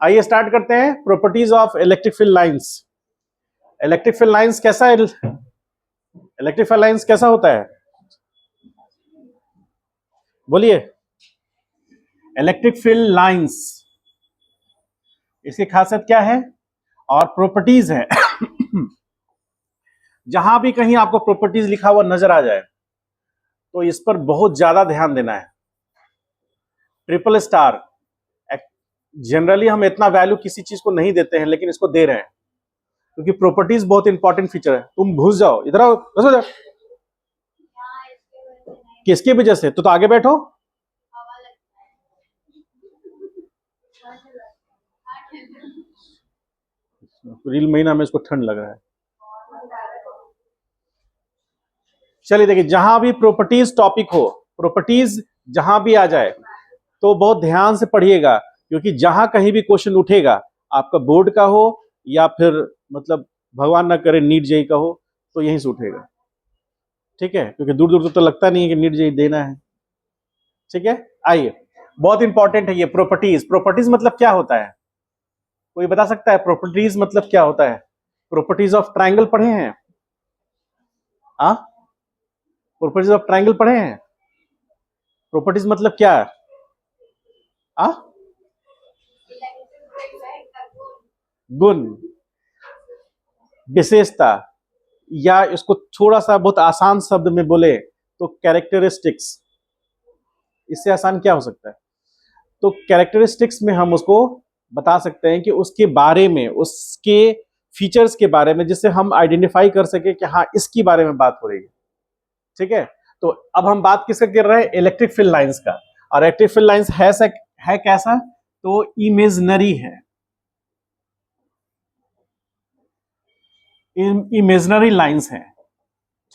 आइए स्टार्ट करते हैं। Properties of electric field lines. Electric field lines कैसा है? इलेक्ट्रिक फील्ड लाइंस कैसा होता है? बोलिए। इलेक्ट्रिक फील्ड लाइंस, इसकी खासियत क्या है और प्रॉपर्टीज है। जहां भी कहीं आपको प्रॉपर्टीज लिखा हुआ नजर आ जाए तो इस पर बहुत ज्यादा ध्यान देना है। ट्रिपल स्टार, जनरली हम इतना वैल्यू किसी चीज को नहीं देते हैं, लेकिन इसको दे रहे हैं क्योंकि प्रॉपर्टीज बहुत इंपॉर्टेंट फीचर है। तुम घुस जाओ, इधर आओ, घुस जाओ। किसकी वजह से? तो आगे बैठो। अप्रैल महीना में इसको ठंड लग रहा है। चलिए देखिए, जहां भी प्रॉपर्टीज टॉपिक हो, प्रॉपर्टीज जहां भी आ जाए तो बहुत ध्यान से पढ़िएगा, क्योंकि जहां कहीं भी क्वेश्चन उठेगा, आपका बोर्ड का हो या फिर मतलब भगवान ना करे नीट जेई का हो, तो यहीं से उठेगा। ठीक है, क्योंकि दूर दूर तो लगता नहीं है कि नीट जेई देना है। ठीक है, आइए, बहुत इंपॉर्टेंट है ये प्रॉपर्टीज। प्रॉपर्टीज मतलब क्या होता है? कोई बता सकता है प्रॉपर्टीज मतलब क्या होता है? प्रॉपर्टीज ऑफ ट्राइंगल पढ़े हैं? हाँ, प्रॉपर्टीज ऑफ ट्राइंगल पढ़े हैं? प्रॉपर्टीज मतलब क्या है? हाँ, गुण, विशेषता, या इसको थोड़ा सा बहुत आसान शब्द में बोले तो कैरेक्टरिस्टिक्स। इससे आसान क्या हो सकता है? तो कैरेक्टरिस्टिक्स में हम उसको बता सकते हैं कि उसके बारे में, उसके फीचर्स के बारे में, जिससे हम आइडेंटिफाई कर सके कि हाँ, इसके बारे में बात हो रही है। ठीक है, तो अब हम बात किसका कर रहे हैं? इलेक्ट्रिक फील्ड लाइंस का। और इलेक्ट्रिक फील्ड लाइंस है कैसा? तो इमेजिनरी है। इमेजिनरी लाइंस है।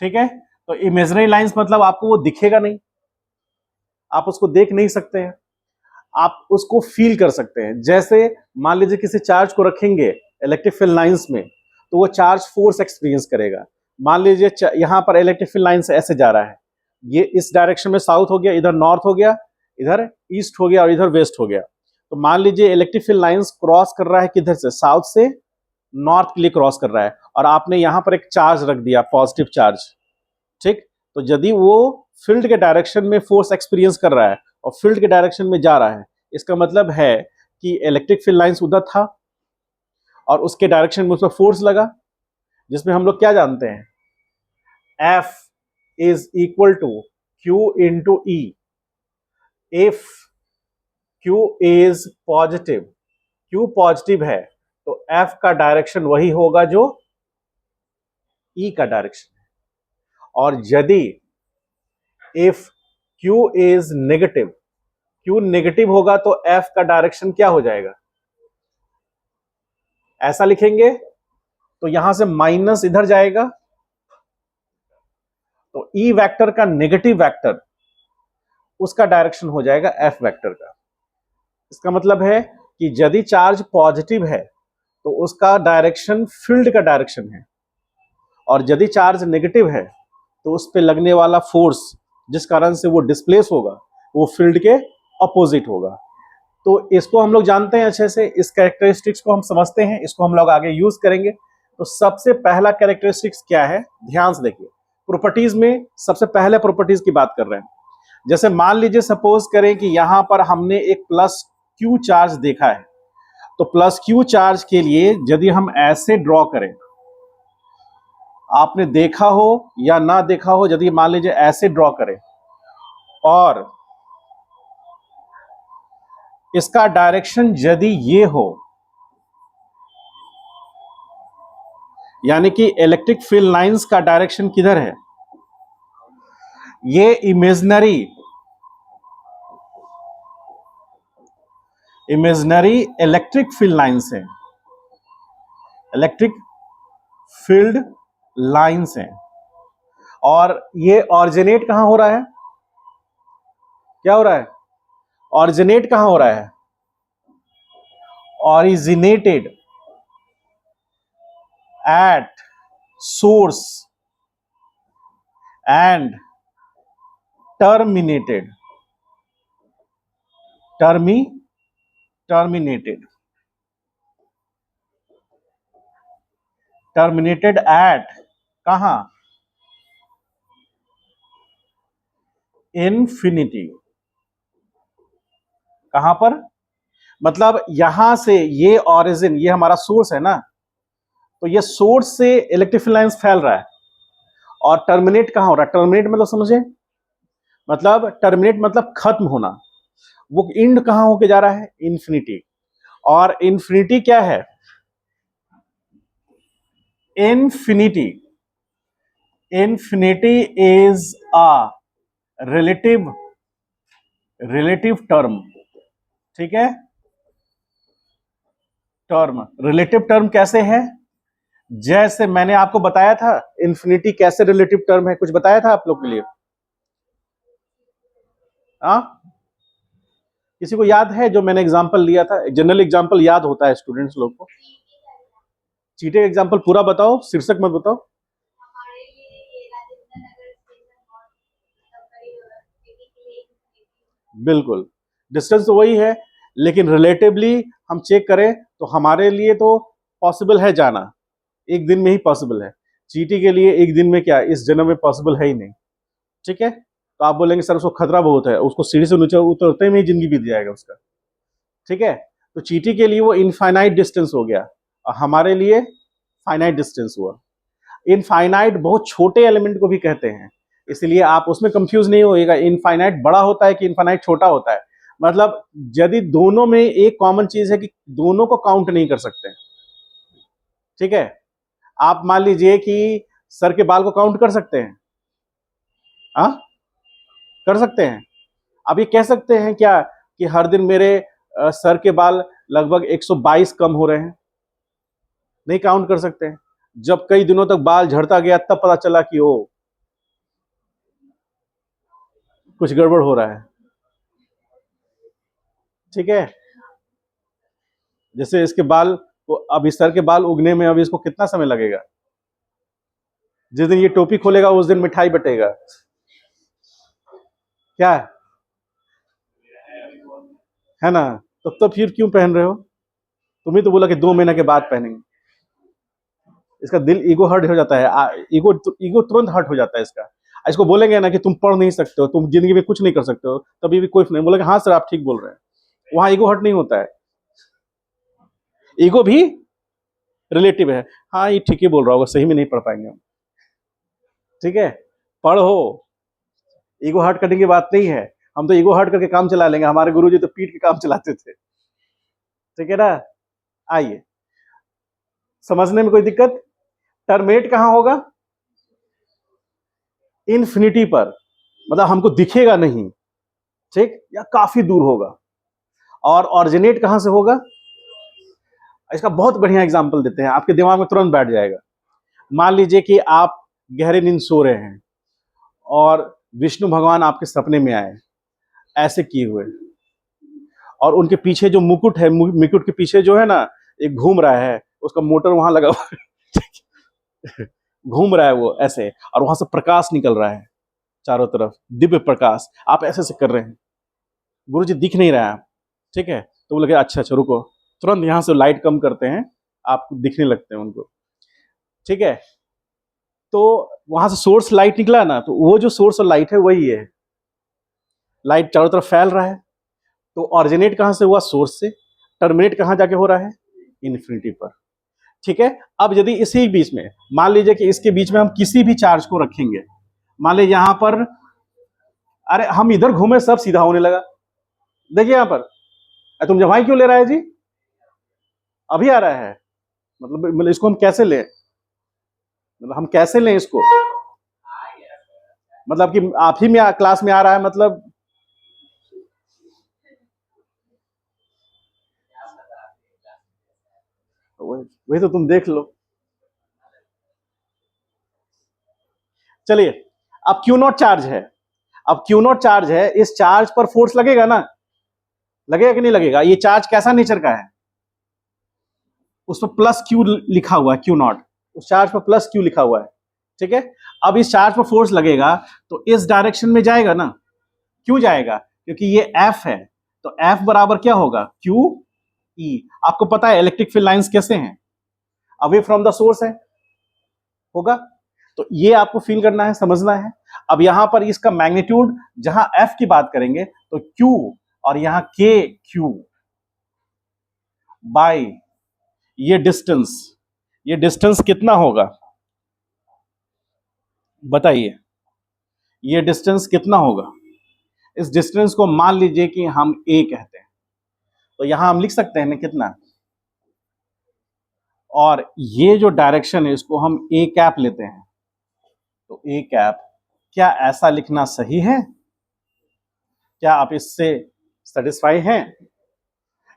ठीक है, तो इमेजिनरी लाइंस मतलब आपको वो दिखेगा नहीं, आप उसको देख नहीं सकते हैं, आप उसको फील कर सकते हैं। जैसे मान लीजिए किसी चार्ज को रखेंगे इलेक्ट्रिक फील्ड लाइंस में, तो वो चार्ज फोर्स एक्सपीरियंस करेगा। मान लीजिए यहां पर इलेक्ट्रिक फील्ड लाइन से ऐसे जा रहा है, ये इस डायरेक्शन में साउथ हो गया, इधर नॉर्थ हो गया, इधर ईस्ट हो गया और इधर वेस्ट हो गया। तो मान लीजिए इलेक्ट्रिक फील्ड लाइंस क्रॉस कर रहा है किधर से? साउथ से नॉर्थ के लिए क्रॉस कर रहा है, और आपने यहां पर एक चार्ज रख दिया, पॉजिटिव चार्ज। ठीक, तो यदि वो फील्ड के डायरेक्शन में फोर्स एक्सपीरियंस कर रहा है और फील्ड के डायरेक्शन में जा रहा है, इसका मतलब है कि इलेक्ट्रिक फील्ड लाइंस उधर था और उसके डायरेक्शन में उस पर फोर्स लगा, जिसमें हम लोग क्या जानते हैं? F is equal to Q into E। If Q is positive, Q positive है, तो F का डायरेक्शन वही होगा जो E का डायरेक्शन है। और यदि if Q is negative, Q negative होगा तो F का डायरेक्शन क्या हो जाएगा? ऐसा लिखेंगे तो यहां से माइनस इधर जाएगा, तो E वेक्टर का नेगेटिव वेक्टर, उसका डायरेक्शन हो जाएगा F वेक्टर का। इसका मतलब है कि यदि चार्ज पॉजिटिव है तो उसका डायरेक्शन फील्ड का डायरेक्शन है, और यदि चार्ज नेगेटिव है तो उस पर लगने वाला फोर्स, जिस कारण से वो डिस्प्लेस होगा, वो फील्ड के अपोजिट होगा। तो इसको हम लोग जानते हैं अच्छे से, इस कैरेक्टरिस्टिक्स को हम समझते हैं, इसको हम लोग आगे यूज करेंगे। तो सबसे पहला कैरेक्टरिस्टिक्स क्या है, ध्यान से देखिए। प्रॉपर्टीज में सबसे पहले प्रॉपर्टीज की बात कर रहे हैं। जैसे मान लीजिए सपोज करें कि यहां पर हमने एक प्लस क्यू चार्ज देखा है, तो प्लस क्यू चार्ज के लिए यदि हम ऐसे ड्रॉ करें, आपने देखा हो या ना देखा हो, यदि मान लीजिए ऐसे ड्रॉ करें और इसका डायरेक्शन यदि ये हो, यानी कि इलेक्ट्रिक फील्ड लाइंस का डायरेक्शन किधर है? ये इमेजिनरी इलेक्ट्रिक फील्ड लाइंस है, इलेक्ट्रिक फील्ड लाइंस है। और ये ऑरिजिनेट कहां हो रहा है? क्या हो रहा है? ऑरिजिनेट कहां हो रहा है? Originated at source and terminated terminated at कहां, इन्फिनिटी। कहां पर, मतलब यहां से ये ऑरिजिन, ये हमारा सोर्स है ना, तो ये सोर्स से इलेक्ट्रिक फील्ड लाइंस फैल रहा है और टर्मिनेट कहां हो रहा है, टर्मिनेट मतलब समझे, मतलब टर्मिनेट मतलब खत्म होना, वो एंड कहां होके जा रहा है, इन्फिनिटी। और इन्फिनिटी क्या है, infinity, infinity is a relative, relative term, ठीक है। टर्म, रिलेटिव टर्म कैसे है, जैसे मैंने आपको बताया था इन्फिनिटी कैसे रिलेटिव टर्म है, कुछ बताया था आप लोग के लिए, हाँ किसी को याद है, जो मैंने एग्जांपल लिया था, जनरल एग्जांपल याद होता है स्टूडेंट्स लोग को, चीटे एग्जांपल पूरा बताओ, शीर्षक मत बताओ। बिल्कुल, डिस्टेंस तो वही है, लेकिन रिलेटिवली हम चेक करें तो हमारे लिए तो पॉसिबल है जाना, एक दिन में ही पॉसिबल है, चीटी के लिए एक दिन में क्या इस जन्म में पॉसिबल है ही नहीं, ठीक है। तो आप बोलेंगे सर उसको खतरा बहुत है, उसको सीढ़ी से नीचे उतरते में ही जिंदगी बीत जाएगा उसका, ठीक है। तो चीटी के लिए वो इनफाइनाइट डिस्टेंस हो गया और हमारे लिए फाइनाइट डिस्टेंस हुआ। इनफाइनाइट बहुत छोटे एलिमेंट को भी कहते हैं, इसलिए आप उसमें कंफ्यूज नहीं होइएगा, इनफाइनाइट बड़ा होता है कि इनफाइनाइट छोटा होता है, मतलब यदि दोनों में एक कॉमन चीज है कि दोनों को काउंट नहीं कर सकते, ठीक है। आप मान लीजिए कि सर के बाल को काउंट कर सकते हैं, हाँ कर सकते हैं। अब ये कह सकते हैं क्या कि हर दिन मेरे सर के बाल लगभग 122 कम हो रहे हैं, नहीं काउंट कर सकते हैं। जब कई दिनों तक बाल झड़ता गया तब पता चला कि ओ कुछ गड़बड़ हो रहा है, ठीक है। जैसे इसके बाल को, अब इस सर के बाल उगने में अभी इसको कितना समय लगेगा, जिस दिन ये टोपी खोलेगा उस दिन मिठाई बटेगा, क्या है ना। तो फिर क्यों पहन रहे हो, तुम्हें तो बोला कि 2 महीने के बाद पहनेंगे। इसका दिल ईगो हर्ट हो जाता है, ईगो ईगो तुरंत हर्ट हो जाता है इसका। इसको बोलेंगे ना कि तुम पढ़ नहीं सकते हो, तुम जिंदगी में कुछ नहीं कर सकते हो, तभी भी कोई नहीं बोलेगा हाँ सर आप ठीक बोल रहे हैं, वहां ईगो हर्ट नहीं होता है। ईगो भी रिलेटिव है, हाँ ये ठीक ही बोल रहा होगा, सही में नहीं पढ़ पाएंगे हम, ठीक है। पढ़ो, ईगो हर्ट करने की बात नहीं है, हम तो ईगो हर्ट करके काम चला लेंगे, हमारे गुरुजी तो पीट के काम चलाते थे, ठीक है ना। आइए, समझने में कोई दिक्कत, टर्मिनेट कहां होगा, इन्फिनिटी पर, मतलब हमको दिखेगा नहीं, ठीक, या काफी दूर होगा। और ऑरिजिनेट कहां से होगा, इसका बहुत बढ़िया एग्जांपल देते हैं, आपके दिमाग में तुरंत बैठ जाएगा। मान लीजिए कि आप गहरे नींद सो रहे हैं और विष्णु भगवान आपके सपने में आए ऐसे किए हुए, और उनके पीछे जो मुकुट है, मुकुट के पीछे जो है ना एक घूम रहा है, उसका मोटर वहां लगा हुआ है घूम रहा है वो ऐसे, और वहां से प्रकाश निकल रहा है चारों तरफ, दिव्य प्रकाश, आप ऐसे से कर रहे हैं, गुरुजी दिख नहीं रहा है, ठीक है। तो वो लगे अच्छा अच्छा रुको, तुरंत यहां से लाइट कम करते हैं, आपको दिखने लगते हैं उनको, ठीक है। तो वहां से सोर्स लाइट निकला ना, तो वो जो सोर्स ऑफ लाइट है वही है, लाइट चारों तरफ फैल रहा है। तो ऑरिजिनेट कहां से हुआ, सोर्स से, टर्मिनेट कहां जाके हो रहा है, इन्फिनिटी पर, ठीक है। अब यदि इसी बीच में, मान लीजिए कि इसके बीच में हम किसी भी चार्ज को रखेंगे, मान लीजिए यहां पर, अरे हम इधर घूमे सब सीधा होने लगा, देखिए यहां पर, तुम जवाई क्यों ले रहा है जी, अभी आ रहा है, मतलब इसको हम कैसे लें, मतलब हम कैसे लें इसको, मतलब कि आप ही में क्लास में आ रहा है, मतलब वही तो तुम देख लो। चलिए, अब क्यू नॉट चार्ज है, अब क्यू नॉट चार्ज है, इस चार्ज पर फोर्स लगेगा ना, लगेगा कि नहीं लगेगा, ये चार्ज कैसा नेचर का है, उस पर प्लस क्यू लिखा हुआ है, क्यू नॉट, उस चार्ज पर प्लस क्यू लिखा हुआ है, ठीक है। अब इस चार्ज पर फोर्स लगेगा तो इस डायरेक्शन में जाएगा ना, क्यों जाएगा, क्योंकि ये एफ है, तो एफ बराबर क्या होगा, क्यू ई। आपको पता है इलेक्ट्रिक फील्ड लाइंस कैसे हैं, अवे फ्रॉम द सोर्स है, होगा। तो ये आपको फील करना है, समझना है। अब यहां पर इसका मैग्नीट्यूड, जहां एफ की बात करेंगे तो क्यू, और यहां के क्यू बाय ये डिस्टेंस कितना होगा बताइए, ये डिस्टेंस कितना होगा। इस डिस्टेंस को मान लीजिए कि हम ए कहते हैं, तो यहां हम लिख सकते हैं ना कितना, और ये जो डायरेक्शन है इसको हम ए कैप लेते हैं, तो ए कैप, क्या ऐसा लिखना सही है? क्या आप इससे सेटिस्फाई हैं?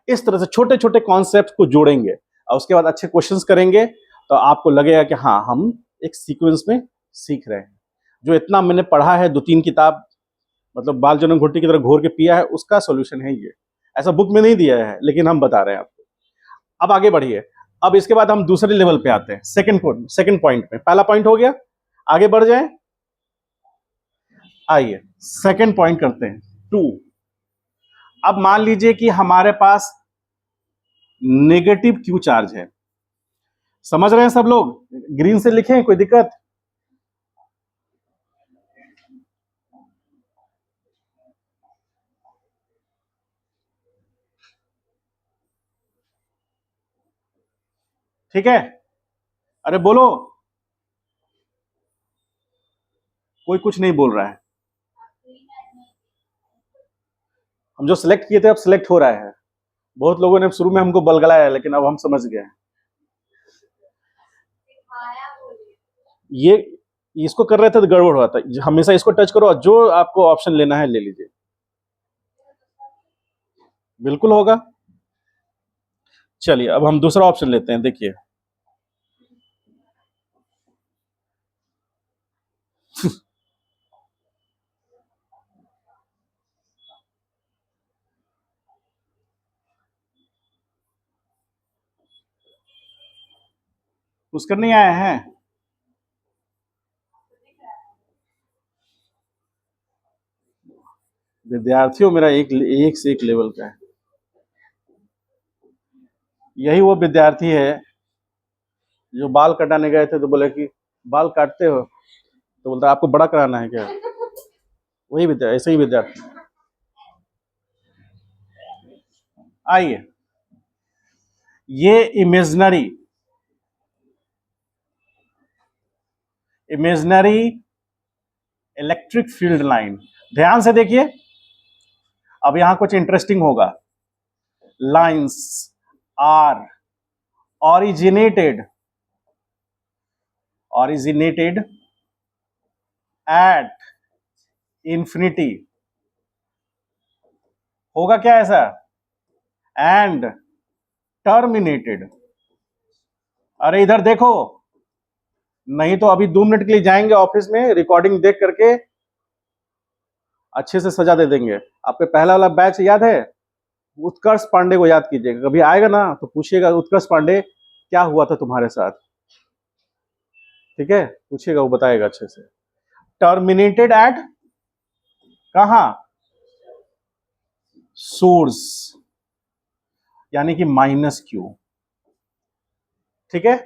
इस तरह से छोटे छोटे कॉन्सेप्ट को जोड़ेंगे और उसके बाद अच्छे क्वेश्चंस करेंगे, तो आपको लगेगा कि हाँ, हम एक सीक्वेंस में सीख रहे हैं। जो इतना मैंने पढ़ा है, 2-3 किताब मतलब बाल जनक घुट्टी की तरह घोर के पिया है, उसका सॉल्यूशन है ये। ऐसा बुक में नहीं दिया है, लेकिन हम बता रहे हैं आपको। अब आगे बढ़िए। अब इसके बाद हम दूसरे लेवल पे आते हैं, सेकंड पॉइंट में। पहला पॉइंट हो गया, आगे बढ़ जाए। आइए सेकंड पॉइंट करते हैं, 2। अब मान लीजिए कि हमारे पास नेगेटिव क्यू चार्ज है। समझ रहे हैं सब लोग? ग्रीन से लिखें, कोई दिक्कत? ठीक है, अरे बोलो, कोई कुछ नहीं बोल रहा है। हम जो सिलेक्ट किए थे अब सिलेक्ट हो रहा है। बहुत लोगों ने शुरू में हमको बलगलाया, लेकिन अब हम समझ गए। ये इसको कर रहे थे तो गड़बड़ हुआ था। हमेशा इसको टच करो, जो आपको ऑप्शन लेना है ले लीजिए, बिल्कुल होगा। चलिए अब हम दूसरा ऑप्शन लेते हैं, देखिए। पुष्कर नहीं आया है? विद्यार्थियों मेरा एक से एक लेवल का है। यही वो विद्यार्थी है जो बाल कटाने गए थे तो बोले कि बाल काटते हो, तो बोलता आपको बड़ा कराना है क्या? वही विद्यार्थी, ऐसे ही विद्यार्थी। आइए, ये इमेजनरी इलेक्ट्रिक फील्ड लाइन, ध्यान से देखिए। अब यहां कुछ इंटरेस्टिंग होगा। Lines are originated at infinity, होगा क्या ऐसा? एंड टर्मिनेटेड, अरे इधर देखो, नहीं तो अभी 2 मिनट के लिए जाएंगे ऑफिस में, रिकॉर्डिंग देख करके अच्छे से सजा दे देंगे। आपके पहला वाला बैच याद है? उत्कर्ष पांडे को याद कीजिएगा, कभी आएगा ना तो पूछिएगा उत्कर्ष पांडे क्या हुआ था तुम्हारे साथ, ठीक है? पूछिएगा, वो बताएगा अच्छे से। टर्मिनेटेड एट कहां? सोर्स, यानी कि -Q। ठीक है,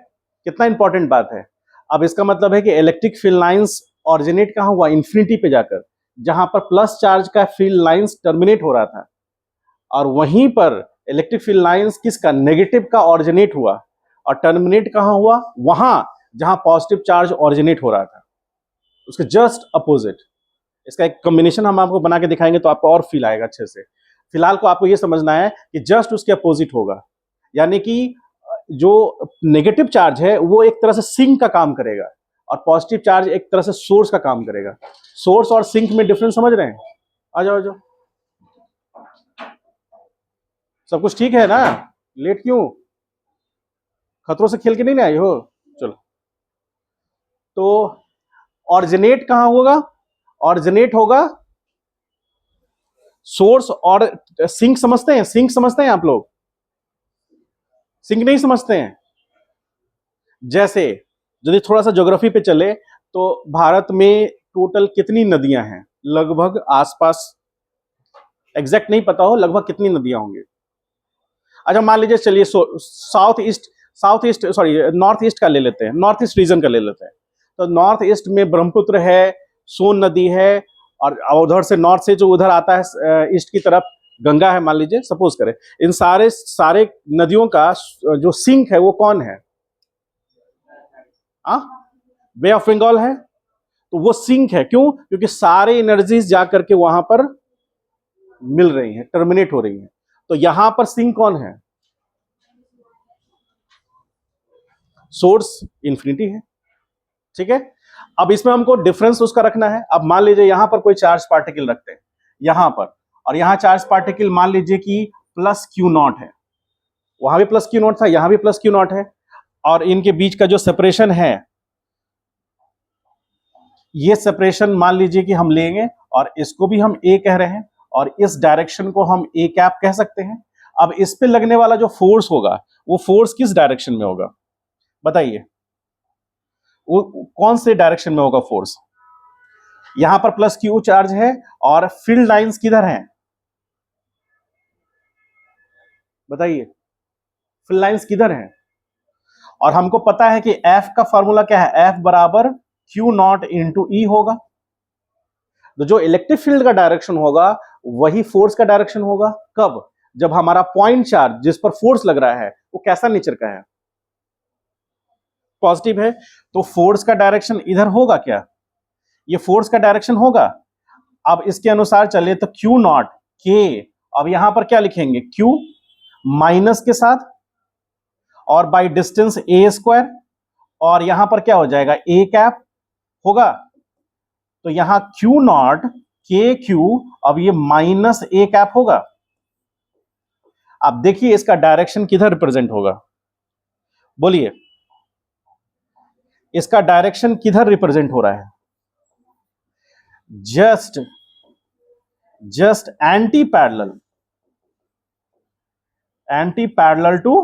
कितना इंपॉर्टेंट बात है। अब इसका मतलब है कि इलेक्ट्रिक फील्ड लाइंस ऑरिजिनेट कहां हुआ? इंफिनिटी पे जाकर, जहां पर प्लस चार्ज का फील्ड लाइंस टर्मिनेट हो रहा था, और वहीं पर इलेक्ट्रिक फील्ड लाइंस किसका? नेगेटिव का ऑरिजिनेट हुआ, और टर्मिनेट कहां हुआ? वहां जहां पॉजिटिव चार्ज ऑरिजिनेट हो रहा था, उसके जस्ट अपोजिट। इसका एक कॉम्बिनेशन हम आपको बना के दिखाएंगे तो आपको और फील आएगा अच्छे से। फिलहाल को आपको यह समझना है कि जस्ट उसके अपोजिट होगा, यानी कि जो नेगेटिव चार्ज है वो एक तरह से सिंक का काम करेगा, और पॉजिटिव चार्ज एक तरह से सोर्स का काम करेगा। सोर्स और सिंक में डिफरेंस समझ रहे हैं? आ जाओ, आ जाओ। सब कुछ ठीक है ना? लेट क्यों? खतरों से खेल के नहीं ना आई हो? चलो, तो ऑरिजिनेट कहां होगा? ऑरिजिनेट होगा सोर्स और सिंक। समझते हैं? सिंक समझते हैं आप लोग? सिंक नहीं समझते हैं? जैसे यदि थोड़ा सा ज्योग्राफी पे चले तो भारत में टोटल कितनी नदियां हैं? लगभग आसपास, एग्जैक्ट नहीं पता हो, लगभग कितनी नदियां होंगी? अच्छा मान लीजिए, चलिए south east south east, sorry north east का ले लेते हैं, नॉर्थ ईस्ट रीजन का ले लेते हैं। तो नॉर्थ ईस्ट में ब्रह्मपुत्र है, सोन नदी है, और उधर से नॉर्थ से जो उधर आता है ईस्ट की तरफ गंगा है, मान लीजिए, सपोज करें। इन सारे सारे नदियों का जो सिंक है वो कौन है? बे ऑफ बंगाल है। तो वो सिंक है, क्यों? क्योंकि सारे एनर्जीज जाकर के वहां पर मिल रही हैं, टर्मिनेट हो रही हैं। तो यहां पर सिंक कौन है? सोर्स इंफिनिटी है। ठीक है, अब इसमें हमको डिफरेंस उसका रखना है। अब मान लीजिए यहां पर कोई चार्ज पार्टिकल रखते हैं यहां पर, और यहां चार्ज पार्टिकल मान लीजिए कि प्लस क्यू नॉट है, वहां भी प्लस क्यू नॉट था, यहां भी प्लस क्यू नॉट है, और इनके बीच का जो सेपरेशन है, ये सेपरेशन मान लीजिए कि हम लेंगे, और इसको भी हम ए कह रहे हैं, और इस डायरेक्शन को हम ए कैप कह सकते हैं। अब इस पे लगने वाला जो फोर्स होगा, वो फोर्स किस डायरेक्शन में होगा बताइए? वो कौन से डायरेक्शन में होगा फोर्स? यहां पर प्लस क्यू चार्ज है, और फील्ड लाइंस किधर हैं बताइए? फील्ड लाइंस किधर हैं? और हमको पता है कि एफ का फॉर्मूला क्या है? एफ बराबर क्यू नॉट इंटू ई होगा। तो जो इलेक्ट्रिक फील्ड का डायरेक्शन होगा वही फोर्स का डायरेक्शन होगा। कब? जब हमारा पॉइंट चार्ज जिस पर फोर्स लग रहा है वो कैसा नेचर का है? पॉजिटिव है। तो फोर्स का डायरेक्शन इधर होगा क्या? ये फोर्स का डायरेक्शन होगा। अब इसके अनुसार चले तो क्यू नॉट के, अब यहां पर क्या लिखेंगे? क्यू माइनस के साथ, और बाई डिस्टेंस ए स्क्वायर, और यहां पर क्या हो जाएगा? ए कैप होगा। तो यहां क्यू नॉट के क्यू, अब ये माइनस ए कैप होगा। अब देखिए इसका डायरेक्शन किधर रिप्रेजेंट होगा? बोलिए, इसका डायरेक्शन किधर रिप्रेजेंट हो रहा है? Just anti parallel to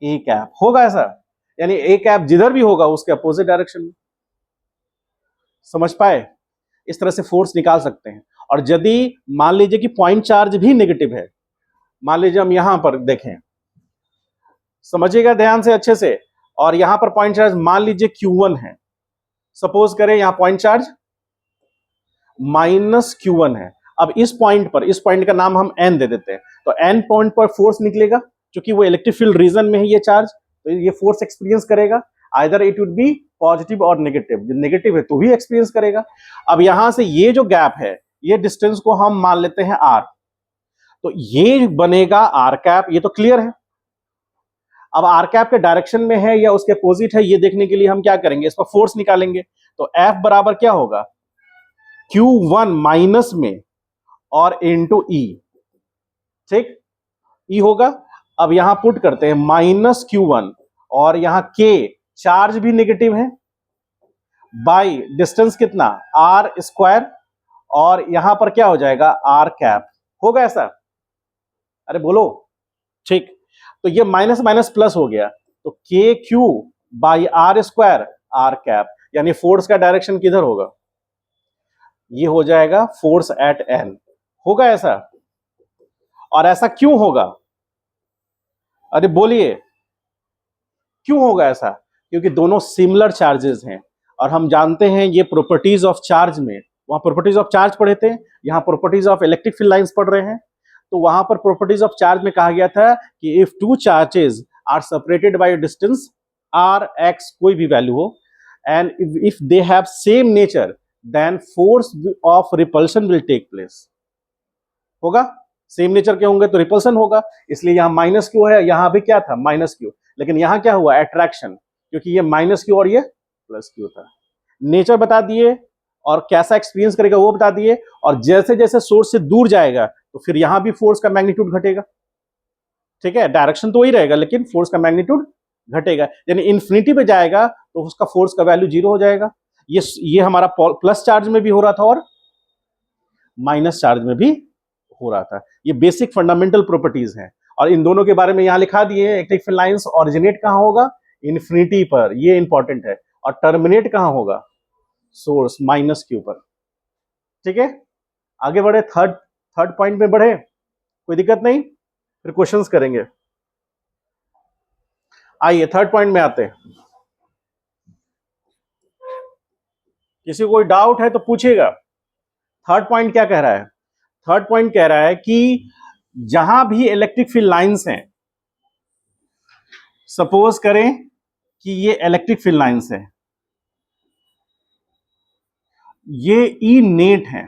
a cap होगा ऐसा। यानी ए कैप जिधर भी होगा उसके अपोजिट डायरेक्शन में। समझ पाए? इस तरह से फोर्स निकाल सकते हैं। और यदि मान लीजिए कि पॉइंट चार्ज भी नेगेटिव है, मान लीजिए हम यहां पर देखें, समझिएगा ध्यान से अच्छे से, और यहां पर पॉइंट चार्ज मान लीजिए Q1 है, सपोज करें यहां पॉइंट चार्ज माइनस Q1 है। अब इस पॉइंट पर, इस पॉइंट का नाम हम N दे देते हैं, तो N पॉइंट पर फोर्स निकलेगा, क्योंकि वो इलेक्ट्रिक फील्ड रीजन में है ये चार्ज, तो ये फोर्स एक्सपीरियंस करेगा। Either it would be positive और नेगेटिव, जब नेगेटिव है तो भी एक्सपीरियंस करेगा। अब यहां से ये जो गैप है, ये डिस्टेंस को हम मान लेते हैं R, तो ये बनेगा R कैप। ये तो क्लियर है। अब आर कैप के डायरेक्शन में है या उसके अपोजिट है, ये देखने के लिए हम क्या करेंगे? इस पर फोर्स निकालेंगे। तो F बराबर क्या होगा? Q1 माइनस में और इंटू ई, ठीक, ई होगा। अब यहां पुट करते हैं -Q1, और यहां K चार्ज भी नेगेटिव है, बाई डिस्टेंस कितना? R स्क्वायर, और यहां पर क्या हो जाएगा? R कैप होगा ऐसा। अरे बोलो, ठीक। तो ये माइनस माइनस प्लस हो गया, तो K Q by R square R cap, यानी फोर्स का डायरेक्शन किधर होगा? ये हो जाएगा फोर्स एट एन, होगा ऐसा। और ऐसा क्यों होगा? अरे बोलिए, क्यों होगा ऐसा? क्योंकि दोनों सिमिलर चार्जेस हैं, और हम जानते हैं ये प्रॉपर्टीज ऑफ चार्ज में, वहां प्रॉपर्टीज ऑफ चार्ज पढ़े थे, यहां properties of electric field lines पढ़ रहे हैं। तो वहां पर प्रॉपर्टीज ऑफ चार्ज में कहा गया था कि if two charges are separated by distance R X, कोई भी वैल्यू हो, and if they have same nature, then force of repulsion will take place. होगा, सेम नेचर के होंगे तो रिपल्सन होगा, इसलिए यहां माइनस क्यू है, यहां भी क्या था? Minus Q. लेकिन यहां क्या हुआ? अट्रैक्शन, क्योंकि ये माइनस क्यू और ये प्लस क्यू था। नेचर बता दिए, और कैसा एक्सपीरियंस करेगा वो बता दिए। और जैसे जैसे सोर्स से दूर जाएगा तो फिर यहां भी फोर्स का मैग्नीट्यूड घटेगा। ठीक है, डायरेक्शन तो वही रहेगा लेकिन फोर्स का मैग्नीट्यूड घटेगा। यानी इन्फिनिटी पे जाएगा तो उसका फोर्स का वैल्यू 0 हो जाएगा। ये हमारा प्लस चार्ज में भी हो रहा था और माइनस चार्ज में भी हो रहा था। ये बेसिक फंडामेंटल प्रॉपर्टीज हैं, और इन दोनों के बारे में यहां लिखा दिए हैं। इलेक्ट्रिक फील्ड लाइंस ओरिजिनेट कहां होगा? इन्फिनिटी पर, ये इंपॉर्टेंट है। और टर्मिनेट कहां होगा? सोर्स माइनस क्यू पर। ठीक है, आगे बढ़े, थर्ड पॉइंट में बढ़े, कोई दिक्कत नहीं, फिर क्वेश्चंस करेंगे। आइए थर्ड पॉइंट में आते हैं। किसी को कोई डाउट है तो पूछिएगा। थर्ड पॉइंट क्या कह रहा है? थर्ड पॉइंट कह रहा है कि जहां भी इलेक्ट्रिक फील्ड लाइंस हैं, सपोज करें कि ये इलेक्ट्रिक फील्ड लाइंस है, ये ई नेट है,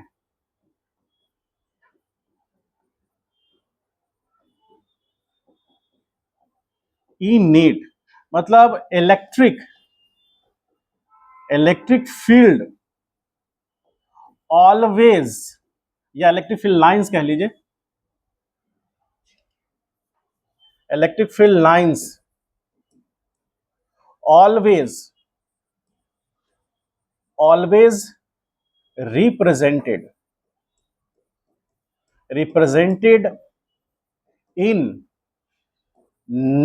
ई नेट मतलब इलेक्ट्रिक फील्ड ऑलवेज, या इलेक्ट्रिक फील्ड लाइंस कह लीजिए, electric field lines always represented in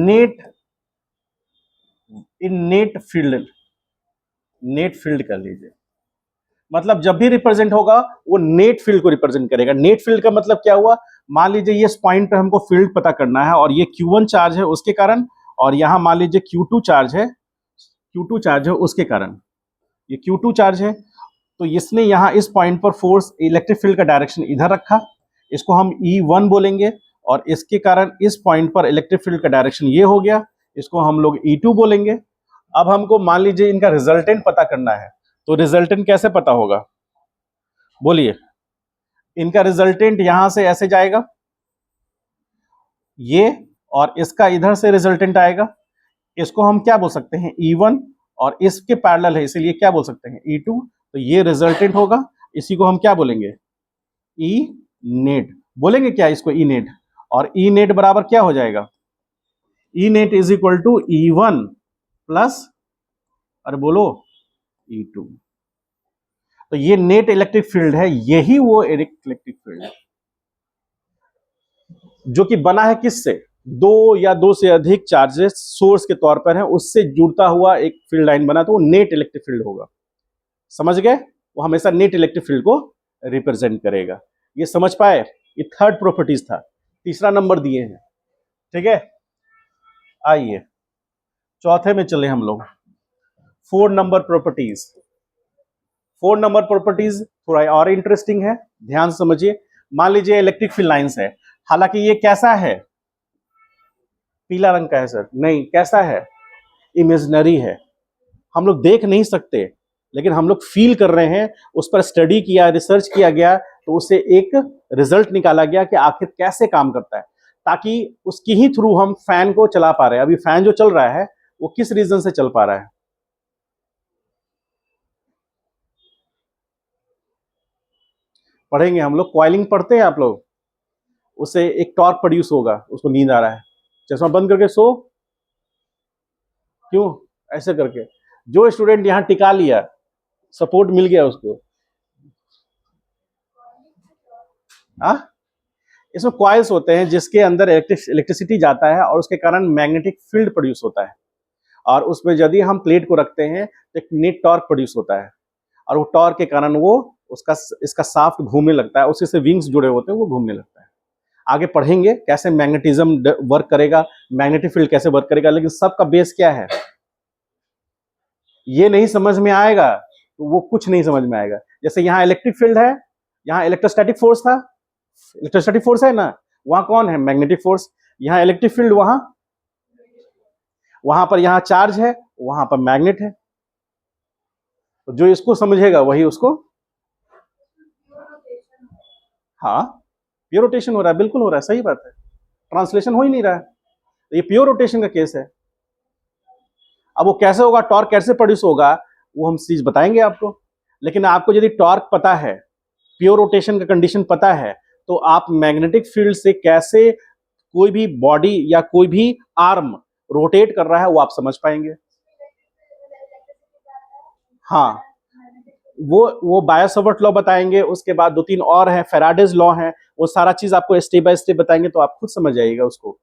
net net field कर लीजिए। मतलब जब भी रिप्रेजेंट होगा वो नेट फील्ड को रिप्रेजेंट करेगा। नेट फील्ड का मतलब क्या हुआ? मान लीजिए ये इस पॉइंट पे हमको फील्ड पता करना है और ये Q1 चार्ज है उसके कारण, और यहां मान लीजिए Q2 चार्ज है उसके कारण, ये Q2 चार्ज है, तो इसने यहां इस पॉइंट पर फोर्स, इलेक्ट्रिक फील्ड का डायरेक्शन इधर रखा, इसको हम E1 बोलेंगे, और इसके कारण इस पॉइंट पर इलेक्ट्रिक फील्ड का डायरेक्शन ये हो गया, इसको हम लोग E2 बोलेंगे। अब हमको मान लीजिए इनका रिजल्टेंट पता करना है, तो रिजल्टेंट कैसे पता होगा? बोलिए। इनका रिजल्टेंट यहां से ऐसे जाएगा ये, और इसका इधर से रिजल्टेंट आएगा, इसको हम क्या बोल सकते हैं? E1, और इसके पैरेलल है इसीलिए क्या बोल सकते हैं? E2। तो ये रिजल्टेंट होगा, इसी को हम क्या बोलेंगे? ई नेट बोलेंगे। क्या इसको? E net. और ई नेट बराबर क्या हो जाएगा? E net is equal to E1 plus, अरे बोलो, E2। तो ये नेट इलेक्ट्रिक फील्ड है, यही वो इलेक्ट्रिक फील्ड है जो कि बना है किससे? दो या दो से अधिक चार्जेस सोर्स के तौर पर है, उससे जुड़ता हुआ एक फील्ड लाइन बना, तो वो नेट इलेक्ट्रिक फील्ड होगा। समझ गए? वो हमेशा नेट इलेक्ट्रिक फील्ड को रिप्रेजेंट करेगा। ये समझ पाए? ये थर्ड प्रॉपर्टीज था, तीसरा नंबर दिए हैं। ठीक है, आइए चौथे में चले हम लोग। 4 नंबर प्रॉपर्टीज। 4 नंबर प्रॉपर्टीज थोड़ा और इंटरेस्टिंग है, ध्यान से समझिए। मान लीजिए इलेक्ट्रिक फील्ड लाइंस है, हालांकि ये कैसा है? पीला रंग का है सर। नहीं, कैसा है? इमेजिनरी है, हम लोग देख नहीं सकते, लेकिन हम लोग फील कर रहे हैं। उस पर स्टडी किया, रिसर्च किया गया, तो उससे एक रिजल्ट निकाला गया कि आखिर कैसे काम करता है, ताकि उसकी ही थ्रू हम फैन को चला पा रहे हैं। अभी फैन जो चल रहा है वो किस रीजन से चल पा रहा है? पढ़ेंगे हम लोग, कॉइलिंग पढ़ते हैं आप लोग, उससे एक टॉर्क प्रोड्यूस होगा। उसको नींद आ रहा है, चश्मा बंद करके सो। क्यों ऐसे करके? जो स्टूडेंट यहां टिका लिया, सपोर्ट मिल गया उसको। हाँ, इसमें कॉइल्स होते हैं जिसके अंदर इलेक्ट्रिसिटी जाता है और उसके कारण मैग्नेटिक फील्ड प्रोड्यूस होता है, और उसमें यदि हम प्लेट को रखते हैं तो एक नेट टॉर्क प्रोड्यूस होता है, और वो टॉर्क के कारण वो उसका इसका शाफ्ट घूमने लगता है, उसी से विंग्स जुड़े होते हैं, वो घूमने लगता है। आगे पढ़ेंगे कैसे मैग्नेटिज्म वर्क करेगा, मैग्नेटिक फील्ड कैसे वर्क करेगा, लेकिन सबका बेस क्या है? ये नहीं समझ में आएगा तो वो कुछ नहीं समझ में आएगा। जैसे यहाँ इलेक्ट्रिक फील्ड है, यहाँ इलेक्ट्रोस्टैटिक फोर्स था, इलेक्ट्रोस्टैटिक फोर्स है ना, वहां कौन है? Magnetic force. यहाँ इलेक्ट्रिक फील्ड, वहां वहां पर यहाँ चार्ज है, वहां पर मैग्नेट है। तो जो इसको समझेगा वही उसको, हाँ प्योर रोटेशन हो रहा है, बिल्कुल हो रहा है, सही बात है, ट्रांसलेशन हो ही नहीं रहा है, ये प्योर रोटेशन का केस है। अब वो कैसे होगा, टॉर्क कैसे प्रोड्यूस होगा, वो हम चीज बताएंगे आपको। लेकिन आपको यदि टॉर्क पता है, प्योर रोटेशन का कंडीशन पता है, तो आप मैग्नेटिक फील्ड से कैसे कोई भी बॉडी या कोई भी आर्म रोटेट कर रहा है वो आप समझ पाएंगे। हाँ, वो बायो-सावर्ट लॉ बताएंगे, उसके बाद 2-3 और हैं, फैराडेज लॉ हैं, वो सारा चीज आपको स्टेप बाय स्टेप बताएंगे, तो आप खुद समझ जाइएगा उसको,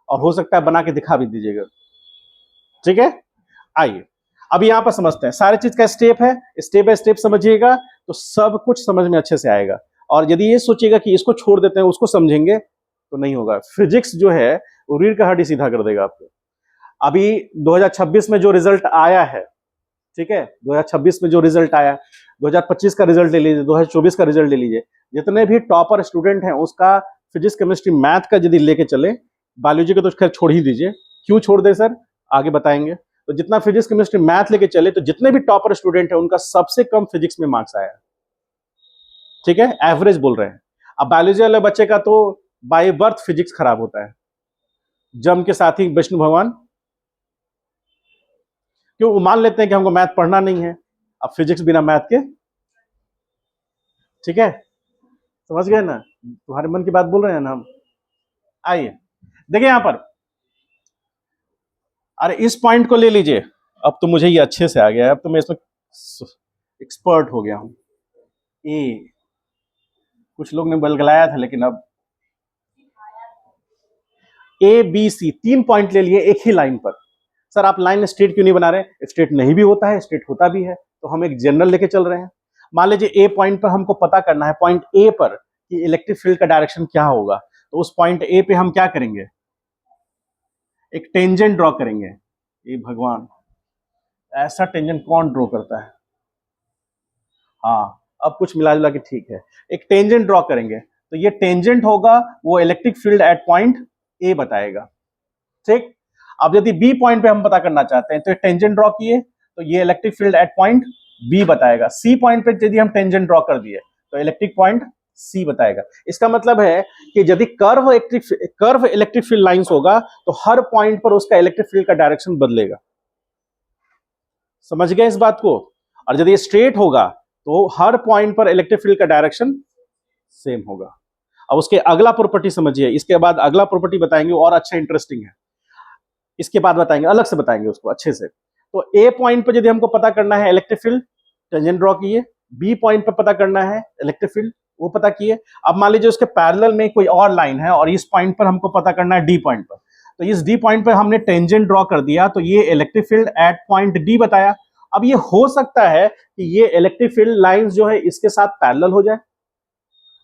और हो सकता है बना के दिखा भी दीजिएगा। ठीक है, आइए अब यहां पर समझते हैं, सारी चीज का स्टेप है, स्टेप बाय स्टेप समझिएगा तो सब कुछ समझ में अच्छे से आएगा। और यदि ये सोचिएगा कि इसको छोड़ देते हैं उसको समझेंगे, तो नहीं होगा। फिजिक्स जो है वो रीढ़ का हड्डी सीधा कर देगा आपको। अभी 2026 में जो रिजल्ट आया है, ठीक है, 2026 में जो रिजल्ट आया, 2025 का रिजल्ट ले लीजिए, 2024 का रिजल्ट ले लीजिए, जितने भी टॉपर स्टूडेंट हैं उसका फिजिक्स केमिस्ट्री मैथ का यदि लेके चले, बायोलॉजी को तो खैर छोड़ ही दीजिए, क्यों छोड़ दे सर, आगे बताएंगे। तो जितना फिजिक्स केमिस्ट्री मैथ लेके चले, तो जितने भी टॉपर स्टूडेंट हैं उनका सबसे कम फिजिक्स में मार्क्स आया, ठीक है, एवरेज बोल रहे हैं। अब बायोलॉजी वाले बच्चे का तो बाय बर्थ फिजिक्स खराब होता है, जम के साथ ही विष्णु भगवान, क्यों, वो मान लेते हैं कि हमको मैथ पढ़ना नहीं है, अब फिजिक्स बिना मैथ के, ठीक है, समझ गए ना, तुम्हारे मन की बात बोल रहे हैं ना हम। आइए देखिए यहां पर, अरे इस पॉइंट को ले लीजिए, अब तो मुझे ये अच्छे से आ गया है, अब तो मैं इसमें एक्सपर्ट हो गया हूं। ए, कुछ लोग ने बलगलाया था, लेकिन अब ए बी सी 3 पॉइंट ले लिए एक ही लाइन पर। सर आप लाइन स्ट्रेट क्यों नहीं बना रहे? स्ट्रेट नहीं भी होता है, स्ट्रेट होता भी है, तो हम एक जनरल लेके चल रहे हैं। मान लीजिए ए पॉइंट पर हमको पता करना है, पॉइंट ए पर कि इलेक्ट्रिक फील्ड का डायरेक्शन क्या होगा, तो उस पॉइंट ए पे हम क्या करेंगे, एक टेंजेंट ड्रॉ करेंगे। ये भगवान, ऐसा टेंजेंट कौन ड्रॉ करता है? हाँ, अब कुछ मिला जुला के ठीक है, एक टेंजेंट ड्रॉ करेंगे, तो ये टेंजेंट होगा, वो electric field at point A बताएगा, ठीक। अब यदि बी पॉइंट पे हम पता करना चाहते हैं, तो टेंजेंट ड्रॉ किए, तो ये electric field at point B बताएगा। सी पॉइंट पे यदि हम टेंजेंट ड्रॉ कर दिए, तो इलेक्ट्रिक पॉइंट सी बताएगा। इसका मतलब है कि यदि कर्व इलेक्ट्रिक फील्ड लाइंस होगा, तो हर पॉइंट पर उसका इलेक्ट्रिक फील्ड का डायरेक्शन बदलेगा। समझ गए इस बात को? और यदि स्ट्रेट होगा, तो हर पॉइंट पर इलेक्ट्रिक फील्ड का डायरेक्शन सेम होगा। अब उसके अगला प्रॉपर्टी समझिए, इसके बाद अगला प्रॉपर्टी बताएंगे और अच्छा इंटरेस्टिंग है, इसके बाद बताएंगे, अलग से बताएंगे उसको अच्छे से। तो ए पॉइंट पर यदि हमको पता करना है इलेक्ट्रिक फील्ड, टेंजेंट ड्रॉ किए, बी पॉइंट पर पता करना है इलेक्ट्रिक फील्ड, वो पता किए। अब मान लीजिए उसके पैरेलल में कोई और लाइन है और इस पॉइंट पर हमको पता करना है डी पॉइंट पर, तो इस डी पॉइंट पर हमने टेंजेंट ड्रॉ कर दिया, तो ये electric field at point D बताया। अब ये हो सकता है कि ये इलेक्ट्रिक फील्ड लाइंस जो है इसके साथ पैरेलल हो जाए,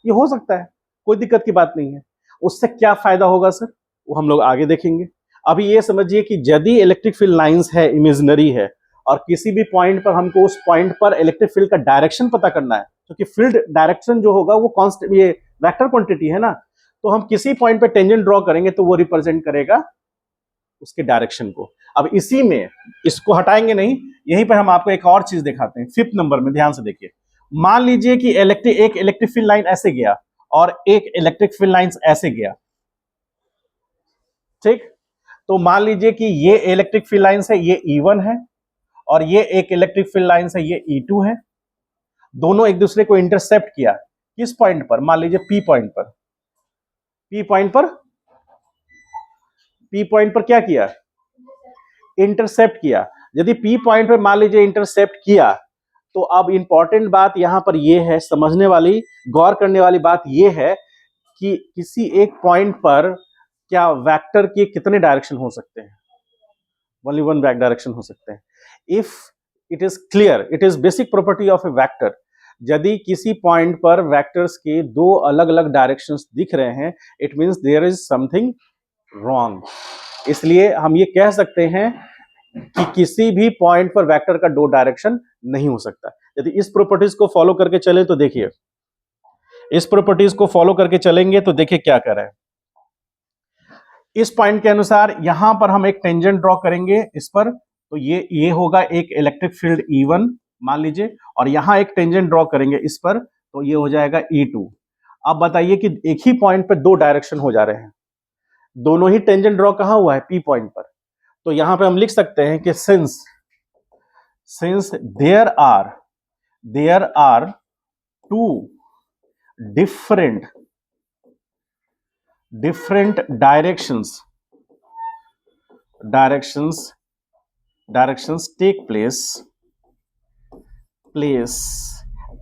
ये हो सकता है, कोई दिक्कत की बात नहीं है। उससे क्या फायदा होगा सर, वो हम लोग आगे देखेंगे। अभी ये समझिए कि यदि इलेक्ट्रिक फील्ड लाइंस है, इमेजिनरी है, और किसी भी पॉइंट पर हमको उस पॉइंट पर इलेक्ट्रिक फील्ड का डायरेक्शन पता करना है, क्योंकि फील्ड डायरेक्शन जो होगा वो कांस्टेंट, ये वेक्टर क्वांटिटी है ना, तो हम किसी पॉइंट पे टेंजेंट ड्रॉ करेंगे तो वो रिप्रेजेंट करेगा उसके डायरेक्शन को। अब इसी में इसको हटाएंगे नहीं, यहीं पर हम आपको एक और चीज दिखाते हैं, 5th नंबर में ध्यान से देखिए। मान लीजिए कि एक इलेक्ट्रिक फील्ड लाइन ऐसे गया और एक इलेक्ट्रिक फील्ड लाइन ऐसे गया, ठीक। तो मान लीजिए कि ये इलेक्ट्रिक फील्ड लाइंस है, ये E1 है, और ये एक इलेक्ट्रिक फील्ड लाइंस है, ये E2 है। दोनों एक दूसरे को इंटरसेप्ट किया, किस पॉइंट पर? मान लीजिए P पॉइंट पर। P पॉइंट पर, P पॉइंट पर क्या किया? इंटरसेप्ट किया। यदि P पॉइंट पर मान लीजिए इंटरसेप्ट किया, तो अब इंपॉर्टेंट बात यहां पर यह है, समझने वाली, गौर करने वाली बात यह है कि किसी एक पॉइंट पर क्या वेक्टर के कितने डायरेक्शन हो सकते हैं? ओनली वन बैक डायरेक्शन हो सकते हैं। If it is clear, it is basic property of A vector, यदि किसी पॉइंट पर वेक्टर्स के दो अलग अलग डायरेक्शंस दिख रहे हैं, it means there is something wrong. इसलिए हम ये कह सकते हैं कि किसी भी पॉइंट पर वेक्टर का दो डायरेक्शन नहीं हो सकता। यदि इस प्रॉपर्टीज को फॉलो करके चले तो देखिए, इस प्रॉपर्टीज को फॉलो करके चलेंगे तो देखिए क्या कर रहा है। इस पॉइंट के अनुसार यहां पर हम एक टेंजेंट ड्रॉ करेंगे इस पर, तो ये होगा एक इलेक्ट्रिक फील्ड E1 मान लीजिए, और यहां एक टेंजेंट ड्रॉ करेंगे इस पर, तो ये हो जाएगा E2। अब बताइए कि एक ही पॉइंट पर दो डायरेक्शन हो जा रहे हैं, दोनों ही टेंजेंट ड्रॉ कहां हुआ है? P पॉइंट पर। तो यहां पे हम लिख सकते हैं कि since there are two different directions take place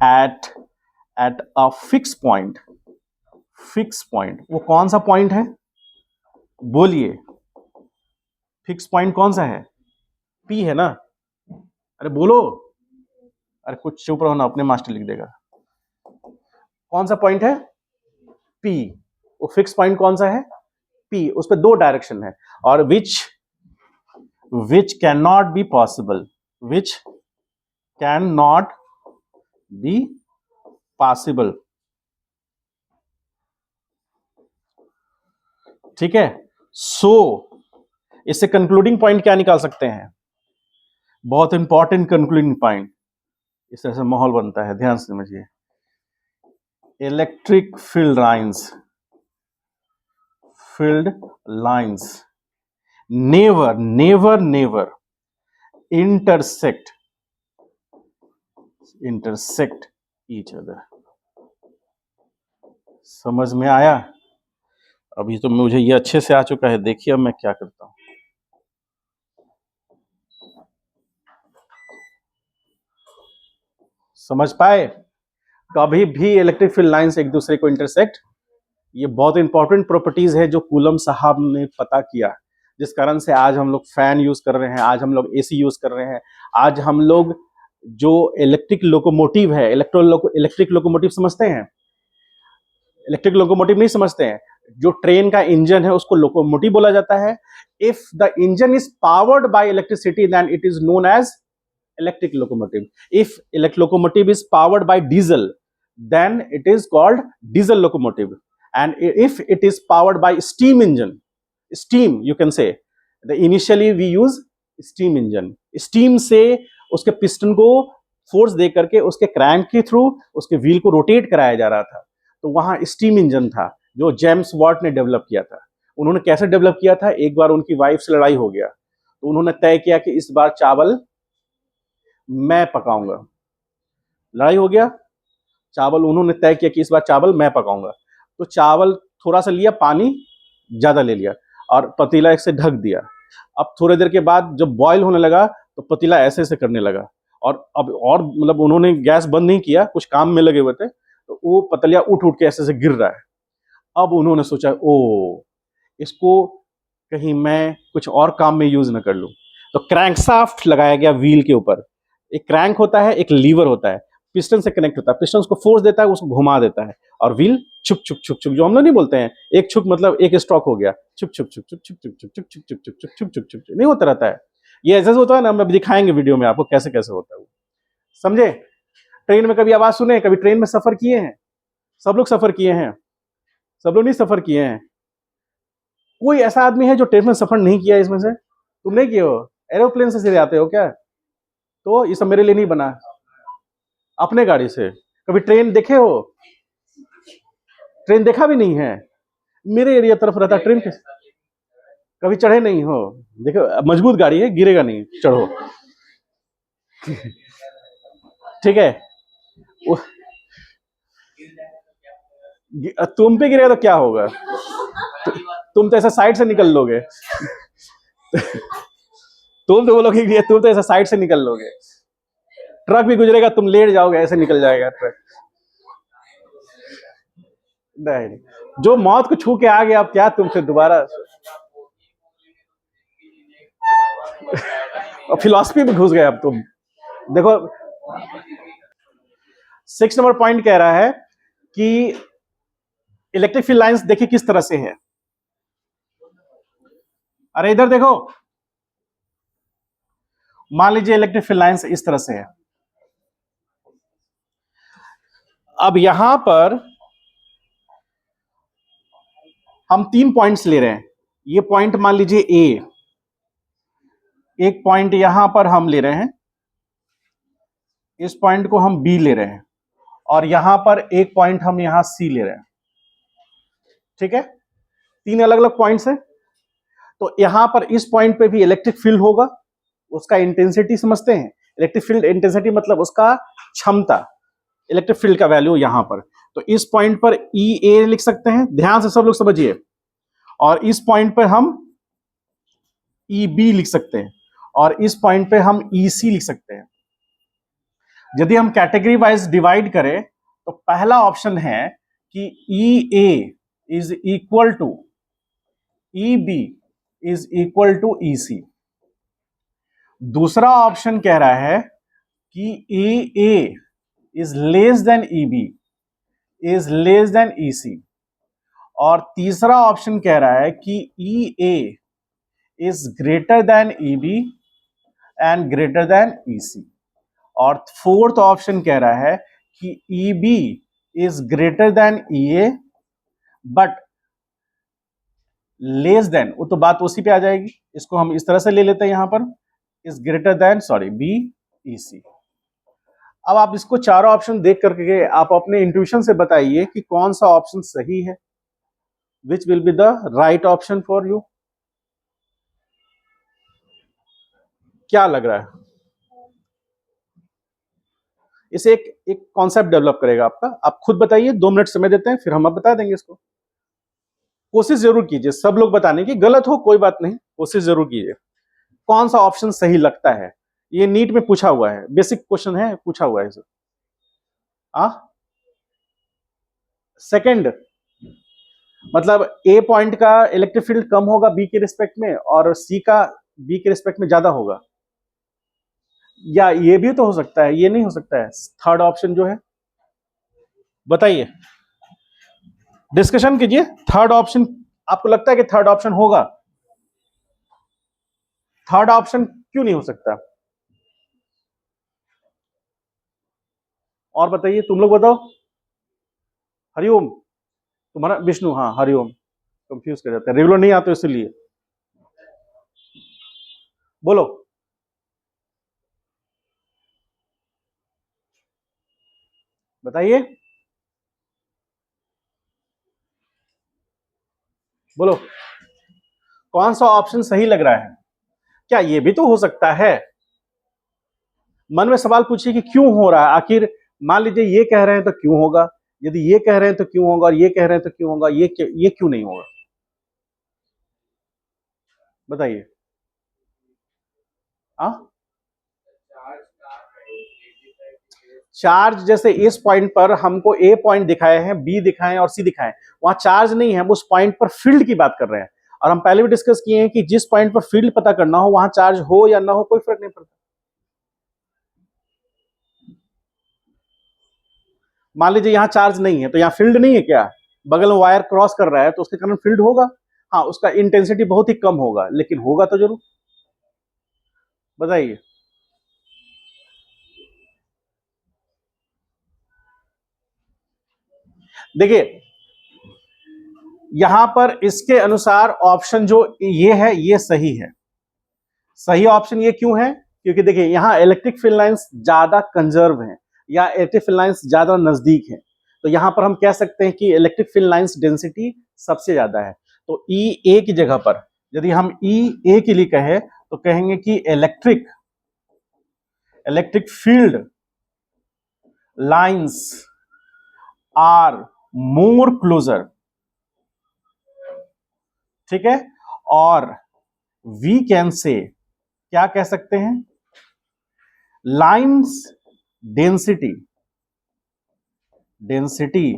at a fixed point। वो कौन सा पॉइंट है बोलिए? फिक्स पॉइंट कौन सा है? P है ना? अरे बोलो, अरे कुछ चुप रहो ना, अपने मास्टर लिख देगा। कौन सा पॉइंट है? P। वो फिक्स पॉइंट कौन सा है? P। उस पर दो डायरेक्शन है, और which cannot be possible, which cannot be possible. ठीक है, सो इससे कंक्लूडिंग पॉइंट क्या निकाल सकते हैं? बहुत इंपॉर्टेंट कंक्लूडिंग पॉइंट, इस तरह से माहौल बनता है, ध्यान से समझिए। Electric field lines never intersect each other. समझ में आया? अभी तो मुझे ये अच्छे से आ चुका है, देखिए अब मैं क्या करता हूं। समझ पाए? कभी भी इलेक्ट्रिक फील्ड लाइंस एक दूसरे को इंटरसेक्ट, ये बहुत इंपॉर्टेंट प्रॉपर्टीज है जो कूलम साहब ने पता किया, जिस कारण से आज हम लोग फैन यूज कर रहे हैं, आज हम लोग एसी यूज कर रहे हैं, आज हम लोग जो इलेक्ट्रिक लोकोमोटिव है, इलेक्ट्रिक लोकोमोटिव समझते हैं? इलेक्ट्रिक लोकोमोटिव नहीं समझते हैं? जो ट्रेन का इंजन है उसको लोकोमोटिव बोला जाता है। If the engine is powered by electricity then it is known as electric locomotive. If electric locomotive is powered by diesel, then it is called diesel locomotive. And if it is powered by steam engine, steam you can say, initially we use steam engine. Steam से उसके piston को force दे करके उसके crank के through उसके wheel को rotate कराया जा रहा था, तो वहां स्टीम इंजन था जो जेम्स वॉट ने डेवलप किया था। उन्होंने कैसे डेवलप किया था? एक बार उनकी वाइफ से लड़ाई हो गया, तो उन्होंने तय किया कि इस बार चावल मैं पकाऊंगा। लड़ाई हो गया, चावल उन्होंने तय किया कि इस बार चावल मैं पकाऊंगा, तो चावल थोड़ा सा लिया, पानी ज्यादा ले लिया और पतीला एक से ढक दिया। अब थोड़ी देर के बाद जब बॉयल होने लगा तो पतीला ऐसे ऐसे करने लगा, और अब और मतलब उन्होंने गैस बंद नहीं किया, कुछ काम में लगे हुए थे, तो वो पतीला उठ उठ के ऐसे ऐसे गिर रहा है। अब उन्होंने सोचा, ओ इसको कहीं मैं कुछ और काम में यूज न कर लूं, तो क्रैंकशाफ्ट लगाया गया व्हील के ऊपर। एक क्रैंक होता है, एक लीवर होता है, पिस्टन से कनेक्ट होता है, पिस्टन उसको फोर्स देता है, उसको घुमा देता है, और व्हील छुक छुक छुक छुक, जो हम लोग नहीं बोलते हैं एक छुक मतलब एक स्ट्रोक हो गया, छुक छुक छुक छुक छुक छुक छुक छुक छुक छुक छुक छुक छुक छुक नहीं होता रहता है। ये ऐसे होता है ना, हम दिखाएंगे वीडियो में आपको कैसे कैसे होता है वो, समझे? ट्रेन में कभी आवाज सुने? कभी ट्रेन में सफर किए हैं? सब लोग सफर किए हैं, सब लोग नहीं सफर किए हैं। कोई ऐसा आदमी है जो ट्रेन में सफर नहीं किया इसमें से? तुम नहीं किए हो? एरोप्लेन से सीधे आते हो क्या? तो ये सब मेरे लिए नहीं बना, अपने गाड़ी से। कभी ट्रेन देखे हो? ट्रेन देखा भी नहीं है? मेरे एरिया तरफ रहता ट्रेन के, कभी चढ़े नहीं हो? देखो मजबूत गाड़ी है, गिरेगा नहीं, चढ़ो। ठीक है, तुम पे गिरेगा तो क्या होगा? तुम तो ऐसा साइड से निकल लोगे। तुम तो बोलोगे, तुम तो ऐसा साइड से निकल लोगे। ट्रक भी गुजरेगा, तुम लेट जाओगे, ऐसे निकल जाएगा ट्रक। नहीं, जो मौत को छू के आ गया, अब क्या तुम फिर दोबारा फिलॉसफी में घुस गए अब तुम। देखो 6 नंबर पॉइंट कह रहा है कि इलेक्ट्रिक फील्ड लाइंस देखिए किस तरह से है। अरे इधर देखो, मान लीजिए इलेक्ट्रिक फील्ड लाइंस इस तरह से है। अब यहां पर हम 3 पॉइंट्स ले रहे हैं। ये पॉइंट मान लीजिए ए, एक पॉइंट यहां पर हम ले रहे हैं, इस पॉइंट को हम बी ले रहे हैं, और यहां पर एक पॉइंट हम यहां सी ले रहे हैं। ठीक है, 3 अलग अलग पॉइंट्स हैं। तो यहां पर इस पॉइंट पे भी इलेक्ट्रिक फील्ड होगा, उसका इंटेंसिटी समझते हैं। इलेक्ट्रिक फील्ड इंटेंसिटी मतलब उसका क्षमता, इलेक्ट्रिक फील्ड का वैल्यू यहां पर। तो इस पॉइंट पर ई ए लिख सकते हैं, ध्यान से सब लोग समझिए, और इस पॉइंट पर हम ई बी लिख सकते हैं, और इस पॉइंट पे हम ई सी लिख सकते हैं। यदि हम कैटेगरी वाइज डिवाइड करें तो पहला ऑप्शन है कि E A is equal to E B is equal to E C. दूसरा ऑप्शन कह रहा है कि E A is less than E B is less than E C, और तीसरा ऑप्शन कह रहा है कि E A is greater than EB and greater than EC. और फोर्थ ऑप्शन कह रहा है कि EB is greater than EA but less than, वो तो बात उसी पे आ जाएगी, इसको हम इस तरह से ले लेते हैं यहां पर, is greater than B E C. अब आप इसको चारों ऑप्शन देख करके आप अपने इंट्यूशन से बताइए कि कौन सा ऑप्शन सही है, which will be the right option for you. क्या लग रहा है? इसे एक कॉन्सेप्ट डेवलप करेगा आपका, आप खुद बताइए, 2 मिनट समय देते हैं, फिर हम आप बता देंगे इसको। कोशिश जरूर कीजिए, सब लोग बताने की, गलत हो कोई बात नहीं, कोशिश जरूर कीजिए कौन सा ऑप्शन सही लगता है। ये नीट में पूछा हुआ है, बेसिक क्वेश्चन है, पूछा हुआ है इसे। सेकंड मतलब ए पॉइंट का इलेक्ट्रिक फील्ड कम होगा बी के रिस्पेक्ट में और सी का बी के रिस्पेक्ट में ज्यादा होगा, या ये भी तो हो सकता है, ये नहीं हो सकता है थर्ड ऑप्शन जो है, बताइए, डिस्कशन कीजिए। थर्ड ऑप्शन आपको लगता है कि थर्ड ऑप्शन होगा? थर्ड ऑप्शन क्यों नहीं हो सकता? और बताइए, तुम लोग बताओ। हरिओम, तुम्हारा विष्णु, हाँ हरिओम, कंफ्यूज कर जाते हैं, रेगुलर नहीं आते इसलिए। बोलो, बताइए, बोलो, कौन सा ऑप्शन सही लग रहा है? क्या ये भी तो हो सकता है? मन में सवाल पूछिए कि क्यों हो रहा है आखिर। मान लीजिए ये कह रहे हैं तो क्यों होगा, यदि ये कह रहे हैं तो क्यों होगा, और ये कह रहे हैं तो क्यों होगा, ये क्यों नहीं होगा, बताइए। चार्ज जैसे इस पॉइंट पर हमको ए पॉइंट दिखाए हैं, बी दिखाए और सी दिखाए, वहां चार्ज नहीं है, हम उस पॉइंट पर फील्ड की बात कर रहे हैं। और हम पहले भी डिस्कस किए हैं कि जिस पॉइंट पर फील्ड पता करना हो वहां चार्ज हो या ना हो कोई फर्क नहीं पड़ता। मान लीजिए यहां चार्ज नहीं है तो यहां फील्ड नहीं है क्या? बगल में वायर क्रॉस कर रहा है तो उसके कारण फील्ड होगा। हाँ, उसका इंटेंसिटी बहुत ही कम होगा, लेकिन होगा तो जरूर, बताइए। देखिए यहां पर इसके अनुसार ऑप्शन जो ये है ये सही है। सही ऑप्शन ये क्यों है? क्योंकि देखिए यहां इलेक्ट्रिक फील्ड लाइंस ज्यादा कंजर्व हैं या इलेक्ट्रिक फील्ड लाइंस ज्यादा नजदीक हैं, तो यहां पर हम कह सकते हैं कि इलेक्ट्रिक फील्ड लाइंस डेंसिटी सबसे ज्यादा है। तो ई ए की जगह पर यदि हम ई ए के लिए कहें तो कहेंगे कि electric field lines are more closer, ठीक है। और वी कैन से, क्या कह सकते हैं, lines density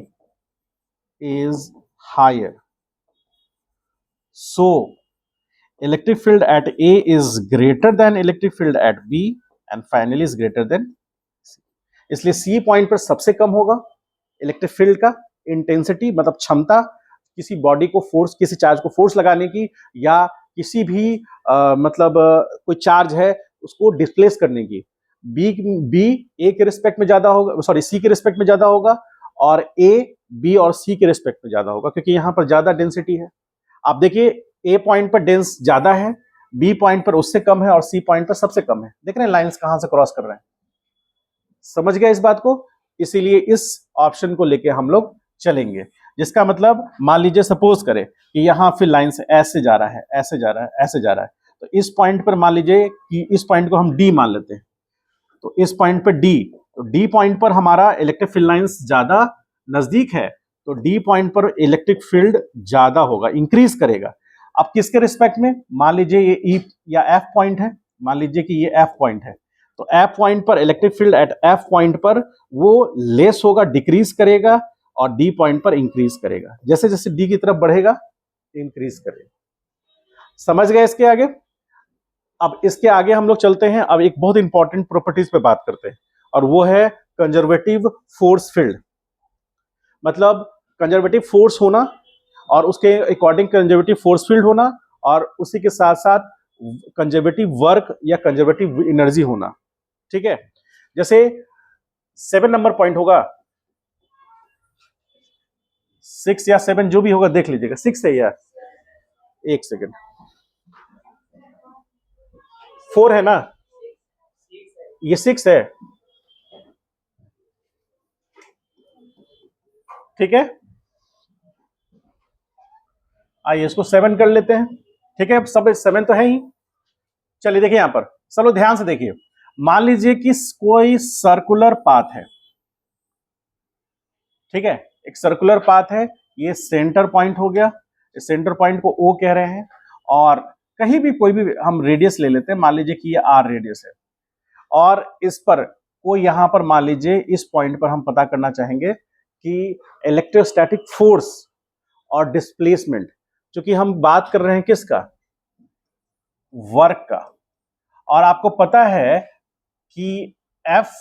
is higher, so electric field at A is greater than electric field at B and finally is greater than C. इसलिए C point पर सबसे कम होगा इलेक्ट्रिक फील्ड का इंटेंसिटी, मतलब क्षमता किसी बॉडी को फोर्स, किसी चार्ज को फोर्स लगाने की, या किसी भी कोई चार्ज है उसको डिस्प्लेस करने की। बी ए के रिस्पेक्ट में ज्यादा होगा, सॉरी सी के रिस्पेक्ट में ज्यादा होगा, और ए बी और सी के रिस्पेक्ट में ज्यादा होगा क्योंकि यहां पर ज्यादा डेंसिटी है। आप देखिए ए पॉइंट पर डेंस ज्यादा है, बी पॉइंट पर उससे कम है और सी पॉइंट पर सबसे कम है। देख रहे हैं लाइंस कहां से क्रॉस कर रहे हैं, समझ गया इस बात को? इसीलिए इस ऑप्शन को लेके हम लोग चलेंगे, जिसका मतलब मान लीजिए सपोज करें कि यहां फिर लाइंस ऐसे जा रहा है, ऐसे जा रहा है, ऐसे जा रहा है, तो इस पॉइंट पर मान लीजिए कि इस पॉइंट को हम डी मान लेते हैं, तो इस पॉइंट पर डी, तो डी पॉइंट पर हमारा इलेक्ट्रिक फील्ड लाइंस ज्यादा नजदीक है, तो डी पॉइंट पर इलेक्ट्रिक फील्ड ज्यादा होगा, इंक्रीज करेगा। अब किसके रिस्पेक्ट में? मान लीजिए ये ई या एफ पॉइंट है, मान लीजिए कि ये एफ पॉइंट है, तो एफ पॉइंट पर electric field eight F point पर वो लेस होगा, डिक्रीज करेगा, और डी पॉइंट पर इंक्रीज करेगा। जैसे जैसे डी की तरफ बढ़ेगा इंक्रीज करेगा। समझ गए इसके आगे? अब इसके आगे हम लोग चलते हैं, अब एक बहुत इंपॉर्टेंट प्रॉपर्टीज पे बात करते हैं, और वो है कंजर्वेटिव फोर्स फील्ड। मतलब कंजर्वेटिव फोर्स होना और उसके अकॉर्डिंग कंजर्वेटिव फोर्स फील्ड होना, और उसी के साथ साथ कंजर्वेटिव वर्क या कंजर्वेटिव एनर्जी होना। ठीक है, जैसे 7 नंबर पॉइंट होगा, 6 या 7 जो भी होगा देख लीजिएगा। 6 है यार, एक सेकेंड, 4 है ना, ये 6 है। ठीक है, आइए इसको 7 कर लेते हैं। ठीक है, सब 7 तो है ही। चलिए देखिए यहां पर, चलो ध्यान से देखिए, मान लीजिए कि कोई सर्कुलर पाथ है। ठीक है, एक सर्कुलर पाथ है, ये सेंटर पॉइंट हो गया, इस सेंटर पॉइंट को ओ कह रहे हैं, और कहीं भी कोई भी हम रेडियस ले लेते हैं, मान लीजिए कि ये आर रेडियस है, और इस पर कोई यहां पर मान लीजिए इस पॉइंट पर हम पता करना चाहेंगे कि इलेक्ट्रोस्टैटिक फोर्स और डिस्प्लेसमेंट, क्योंकि हम बात कर रहे हैं किसका, वर्क का। और आपको पता है कि एफ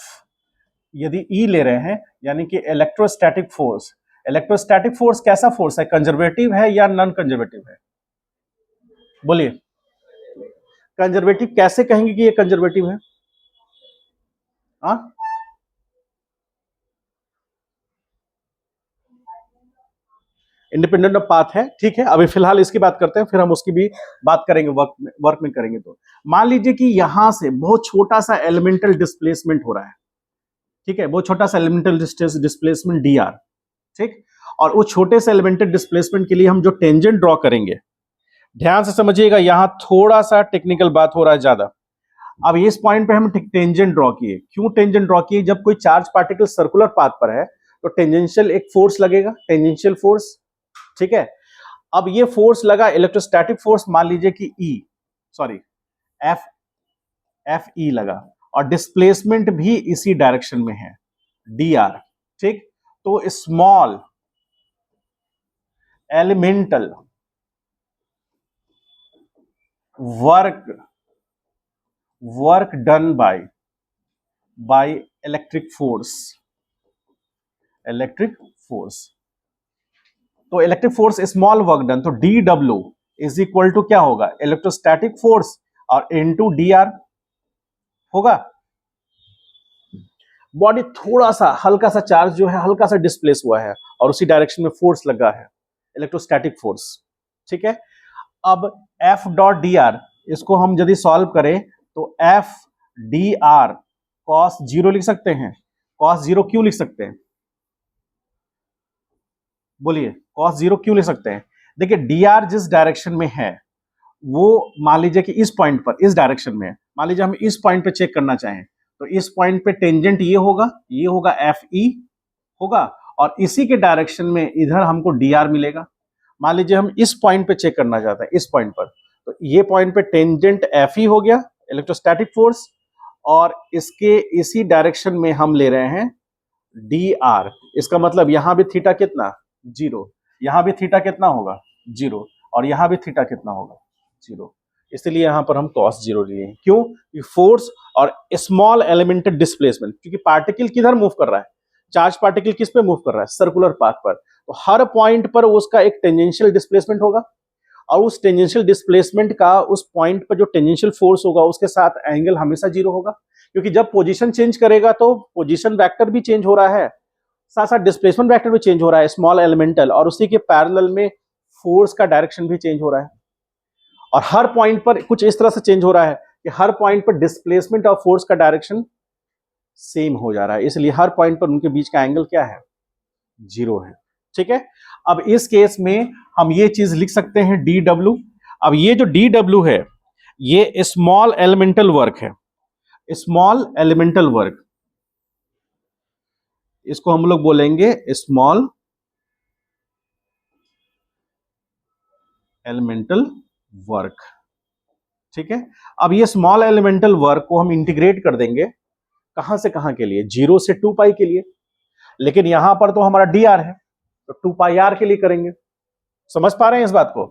यदि ई ले रहे हैं, यानी कि इलेक्ट्रोस्टैटिक फोर्स, इलेक्ट्रोस्टैटिक फोर्स कैसा फोर्स है, कंजर्वेटिव है या नॉन कंजर्वेटिव है, बोलिए। कंजर्वेटिव कैसे कहेंगे कि ये कंजर्वेटिव है? हाँ, इंडिपेंडेंट ऑफ पाथ है। ठीक है, अभी फिलहाल इसकी बात करते हैं, फिर हम उसकी भी बात करेंगे, वर्क में करेंगे। तो मान लीजिए कि यहां से बहुत छोटा सा एलिमेंटल डिस्प्लेसमेंट हो रहा है। ठीक है, बहुत छोटा सा एलिमेंटल डिस्प्लेसमेंट डी आर। ठीक, और उस छोटे से एलिमेंटल डिस्प्लेसमेंट के लिए हम जो टेंजेंट ड्रॉ करेंगे, ध्यान से समझिएगा, यहां थोड़ा सा टेक्निकल बात हो रहा है ज्यादा। अब इस पॉइंट पे हम टेंजेंट ड्रॉ किए, क्यों टेंजेंट ड्रॉ किए, जब कोई चार्ज पार्टिकल सर्कुलर पाथ पर है तो टेंजेंशियल एक फोर्स लगेगा, टेंजेंशियल फोर्स। ठीक है, अब ये फोर्स लगा, इलेक्ट्रोस्टैटिक फोर्स मान लीजिए कि ई, सॉरी एफ, एफ ई लगा, और डिस्प्लेसमेंट भी इसी डायरेक्शन में है, डी आर। ठीक, तो small elemental work done by electric force, तो electric force small work done, तो D W is equal to क्या होगा, इलेक्ट्रोस्टैटिक फोर्स और इनटू डी आर होगा। बॉडी थोड़ा सा हल्का सा चार्ज जो है हल्का सा डिस्प्लेस हुआ है, और उसी डायरेक्शन में फोर्स लगा है, इलेक्ट्रोस्टैटिक फोर्स। ठीक है, अब एफ डॉट डी आर, इसको हम यदि सॉल्व करें तो F D R cos zero लिख सकते हैं। कॉस जीरो क्यों लिख सकते हैं, बोलिए, कॉस जीरो क्यों लिख सकते हैं? देखिए डी आर जिस डायरेक्शन में है, वो मान लीजिए कि इस पॉइंट पर, इस डायरेक्शन में है, मान लीजिए हम इस पॉइंट पे चेक करना चाहें, तो इस पॉइंट पे टेंजेंट ये होगा एफ ई होगा, और इसी के डायरेक्शन में इधर हमको डी आर मिलेगा। मान लीजिए हम इस पॉइंट पे चेक करना चाहते हैं, इस पॉइंट पर, तो ये पॉइंट पे टेंजेंट एफ ई हो गया, इलेक्ट्रोस्टैटिक फोर्स, और इसके इसी डायरेक्शन में हम ले रहे हैं डी आर। इसका मतलब यहां भी थीटा कितना, 0, यहां भी थीटा कितना होगा, 0, और यहां भी थीटा कितना होगा, 0। इसलिए यहां पर हम cos 0 लिए हैं। क्यों? फोर्स और स्मॉल एलिमेंटल डिस्प्लेसमेंट, क्योंकि पार्टिकल किधर मूव कर रहा है, चार्ज पार्टिकल किस पे मूव कर रहा है, सर्कुलर पाथ पर, तो हर पॉइंट पर उसका एक टेंजेंशियल डिस्प्लेसमेंट होगा, और उस टेंजेंशियल डिस्प्लेसमेंट का उस पॉइंट पर जो टेंजेंशियल फोर्स होगा उसके साथ एंगल हमेशा 0 होगा, क्योंकि जब पोजीशन चेंज करेगा तो पोजीशन वेक्टर भी चेंज हो रहा है, साथ साथ डिस्प्लेसमेंट वेक्टर भी चेंज हो रहा है, स्मॉल एलिमेंटल, और उसी के पैरेलल में फोर्स का डायरेक्शन भी चेंज हो रहा है, और हर पॉइंट पर कुछ इस तरह से चेंज हो रहा है कि हर पॉइंट पर डिस्प्लेसमेंट और फोर्स का डायरेक्शन सेम हो जा रहा है, इसलिए हर पॉइंट पर उनके बीच का एंगल क्या है, 0 है। ठीक है, अब इस केस में हम ये चीज लिख सकते हैं डी डब्ल्यू। अब ये जो डी डब्ल्यू है ये स्मॉल एलिमेंटल वर्क है, स्मॉल एलिमेंटल वर्क, इसको हम लोग बोलेंगे स्मॉल एलिमेंटल वर्क। ठीक है, अब ये स्मॉल एलिमेंटल वर्क को हम इंटीग्रेट कर देंगे, कहां से कहां के लिए, 0 से 2 पाई के लिए, लेकिन यहां पर तो हमारा डी आर है, तो 2 पाई आर के लिए करेंगे। समझ पा रहे हैं इस बात को?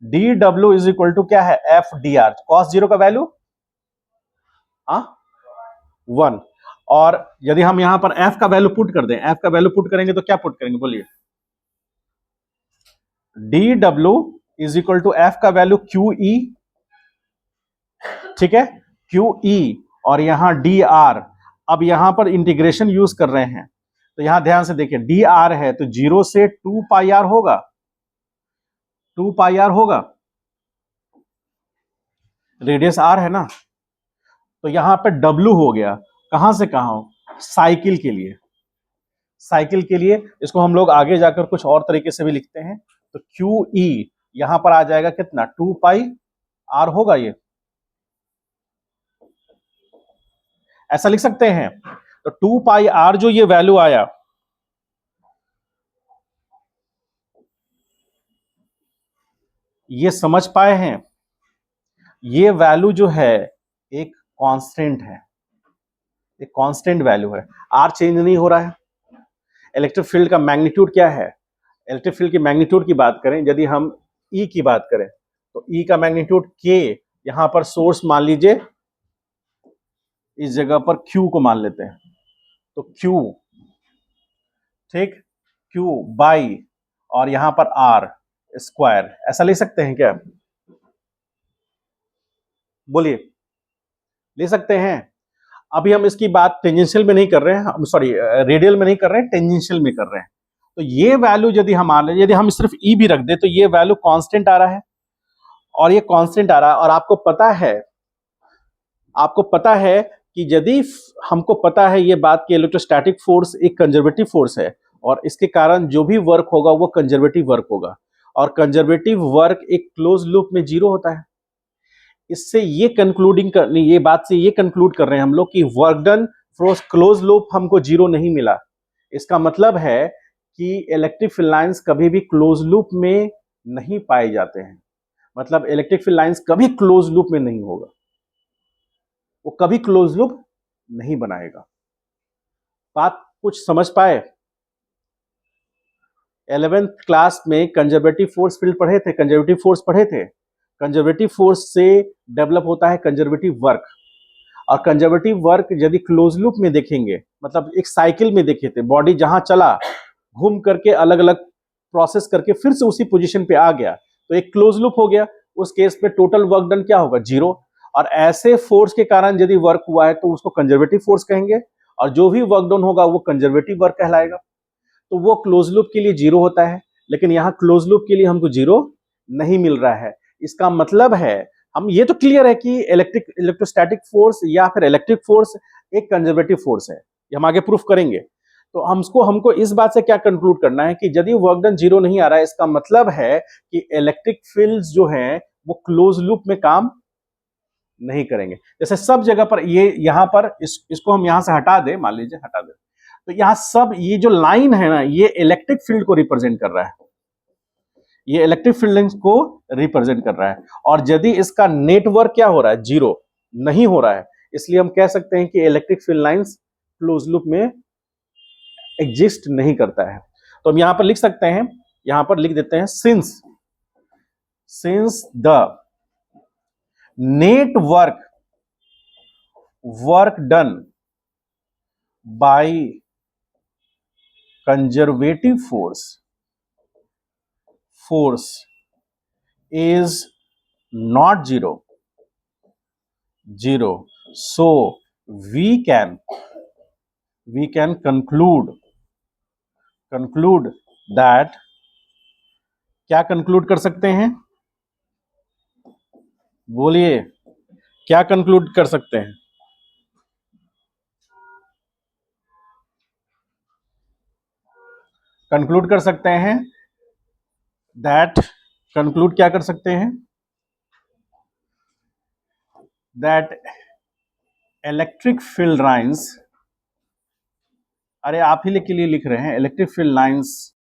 D W is equal to क्या है, एफ डी आर, कॉस 0 का वैल्यू 1, और यदि हम यहां पर एफ का वैल्यू पुट कर दें, एफ का वैल्यू पुट करेंगे तो क्या पुट करेंगे, बोलिए, D W is equal to F का वैल्यू क्यू ई, ठीक है, क्यू ई, और यहां डी आर। अब यहां पर इंटीग्रेशन यूज कर रहे हैं, तो यहां ध्यान से देखिए, डी आर है तो 0 से 2 पाई आर होगा, 2 पाई आर होगा, रेडियस आर है ना, तो यहां पे डब्ल्यू हो गया, कहां से कहां, साइकिल के लिए, साइकिल के लिए। इसको हम लोग आगे जाकर कुछ और तरीके से भी लिखते हैं, तो क्यू ई यहां पर आ जाएगा कितना, 2 पाई आर होगा, ये ऐसा लिख सकते हैं। तो 2 पाई आर जो ये वैल्यू आया, ये समझ पाए हैं, ये वैल्यू जो है एक कांस्टेंट है, एक कांस्टेंट वैल्यू है, आर चेंज नहीं हो रहा है। इलेक्ट्रिक फील्ड का मैग्नीट्यूड क्या है, इलेक्ट्रिक फील्ड की मैग्नीट्यूड की बात करें, यदि हम ई की बात करें, तो ई का मैग्नीट्यूड के, यहां पर सोर्स मान लीजिए, इस जगह पर क्यू को मान लेते हैं, तो क्यू, ठीक, क्यू बाई, और यहां पर आर स्क्वायर, ऐसा ले सकते हैं क्या, बोलिए, ले सकते हैं। अभी हम इसकी बात टेंजेंशियल में नहीं कर रहे हैं, सॉरी रेडियल में नहीं कर रहे हैं, टेंजेंशियल में कर रहे हैं। तो ये वैल्यू यदि हम मान लें, यदि हम सिर्फ ई भी रख दे, तो ये वैल्यू कांस्टेंट आ रहा है, और ये कांस्टेंट आ रहा है, और आपको पता है, आपको पता है कि यदि हमको पता है ये बात कि इलेक्ट्रोस्टैटिक फोर्स एक कंजर्वेटिव फोर्स है, और इसके कारण जो भी वर्क होगा वो कंजर्वेटिव वर्क होगा, और कंजर्वेटिव वर्क एक क्लोज लूप में जीरो होता है। इससे ये कंक्लूडिंग कर, ये बात से ये कंक्लूड कर रहे हैं हम लोग कि work done from close loop हमको जीरो नहीं मिला। इसका मतलब है कि इलेक्ट्रिक फील्ड लाइंस कभी भी क्लोज लूप में नहीं पाए जाते हैं, मतलब इलेक्ट्रिक फील्ड लाइंस कभी क्लोज लूप में नहीं होगा, वो कभी क्लोज लूप नहीं बनाएगा। बात कुछ समझ पाए। 11th क्लास में कंजर्वेटिव फोर्स फील्ड पढ़े थे, कंजर्वेटिव फोर्स पढ़े थे। कंजर्वेटिव फोर्स से डेवलप होता है कंजर्वेटिव वर्क, और कंजर्वेटिव वर्क यदि क्लोज लूप में देखेंगे, मतलब एक साइकिल में देखे थे, बॉडी जहां चला, घूम करके अलग अलग प्रोसेस करके फिर से उसी पोजीशन पे आ गया, तो एक क्लोज लूप हो गया। उस केस में टोटल वर्क डन क्या होगा, जीरो। और ऐसे फोर्स के कारण यदि वर्क हुआ है तो उसको कंजर्वेटिव फोर्स कहेंगे, और जो भी वर्क डन होगा वो कंजर्वेटिव वर्क कहलाएगा। तो वो क्लोज लूप के लिए जीरो होता है, लेकिन यहाँ क्लोज लूप के लिए हमको जीरो नहीं मिल रहा है। इसका मतलब है, हम ये तो क्लियर है कि इलेक्ट्रोस्टैटिक फोर्स या फिर इलेक्ट्रिक फोर्स एक कंजर्वेटिव फोर्स है, ये हम आगे प्रूफ करेंगे। तो हमको इस बात से क्या कंक्लूड करना है कि यदि वर्क डन जीरो नहीं आ रहा है, इसका मतलब है कि इलेक्ट्रिक फील्ड्स जो हैं वो क्लोज लूप में काम नहीं करेंगे। जैसे सब जगह पर ये यहाँ पर इसको हम यहां से हटा दे, मान लीजिए हटा दे, तो यहां सब ये जो लाइन है ना, ये इलेक्ट्रिक फील्ड को रिप्रेजेंट कर रहा है, ये इलेक्ट्रिक फील्ड को रिप्रेजेंट कर रहा है। और यदि इसका नेटवर्क क्या हो रहा है, जीरो नहीं हो रहा है, इसलिए हम कह सकते हैं कि electric field lines close loop में एग्जिस्ट नहीं करता है। तो हम यहां पर लिख सकते हैं, यहां पर लिख देते हैं, since the network work done by conservative force is not zero, so we can conclude that, क्या कंक्लूड कर सकते हैं, बोलिए, क्या कंक्लूड कर सकते हैं, कंक्लूड कर सकते हैं दैट, कंक्लूड क्या कर सकते हैं, दैट इलेक्ट्रिक फील्ड लाइंस, अरे आप ही के लिए लिख रहे हैं, इलेक्ट्रिक फील्ड लाइंस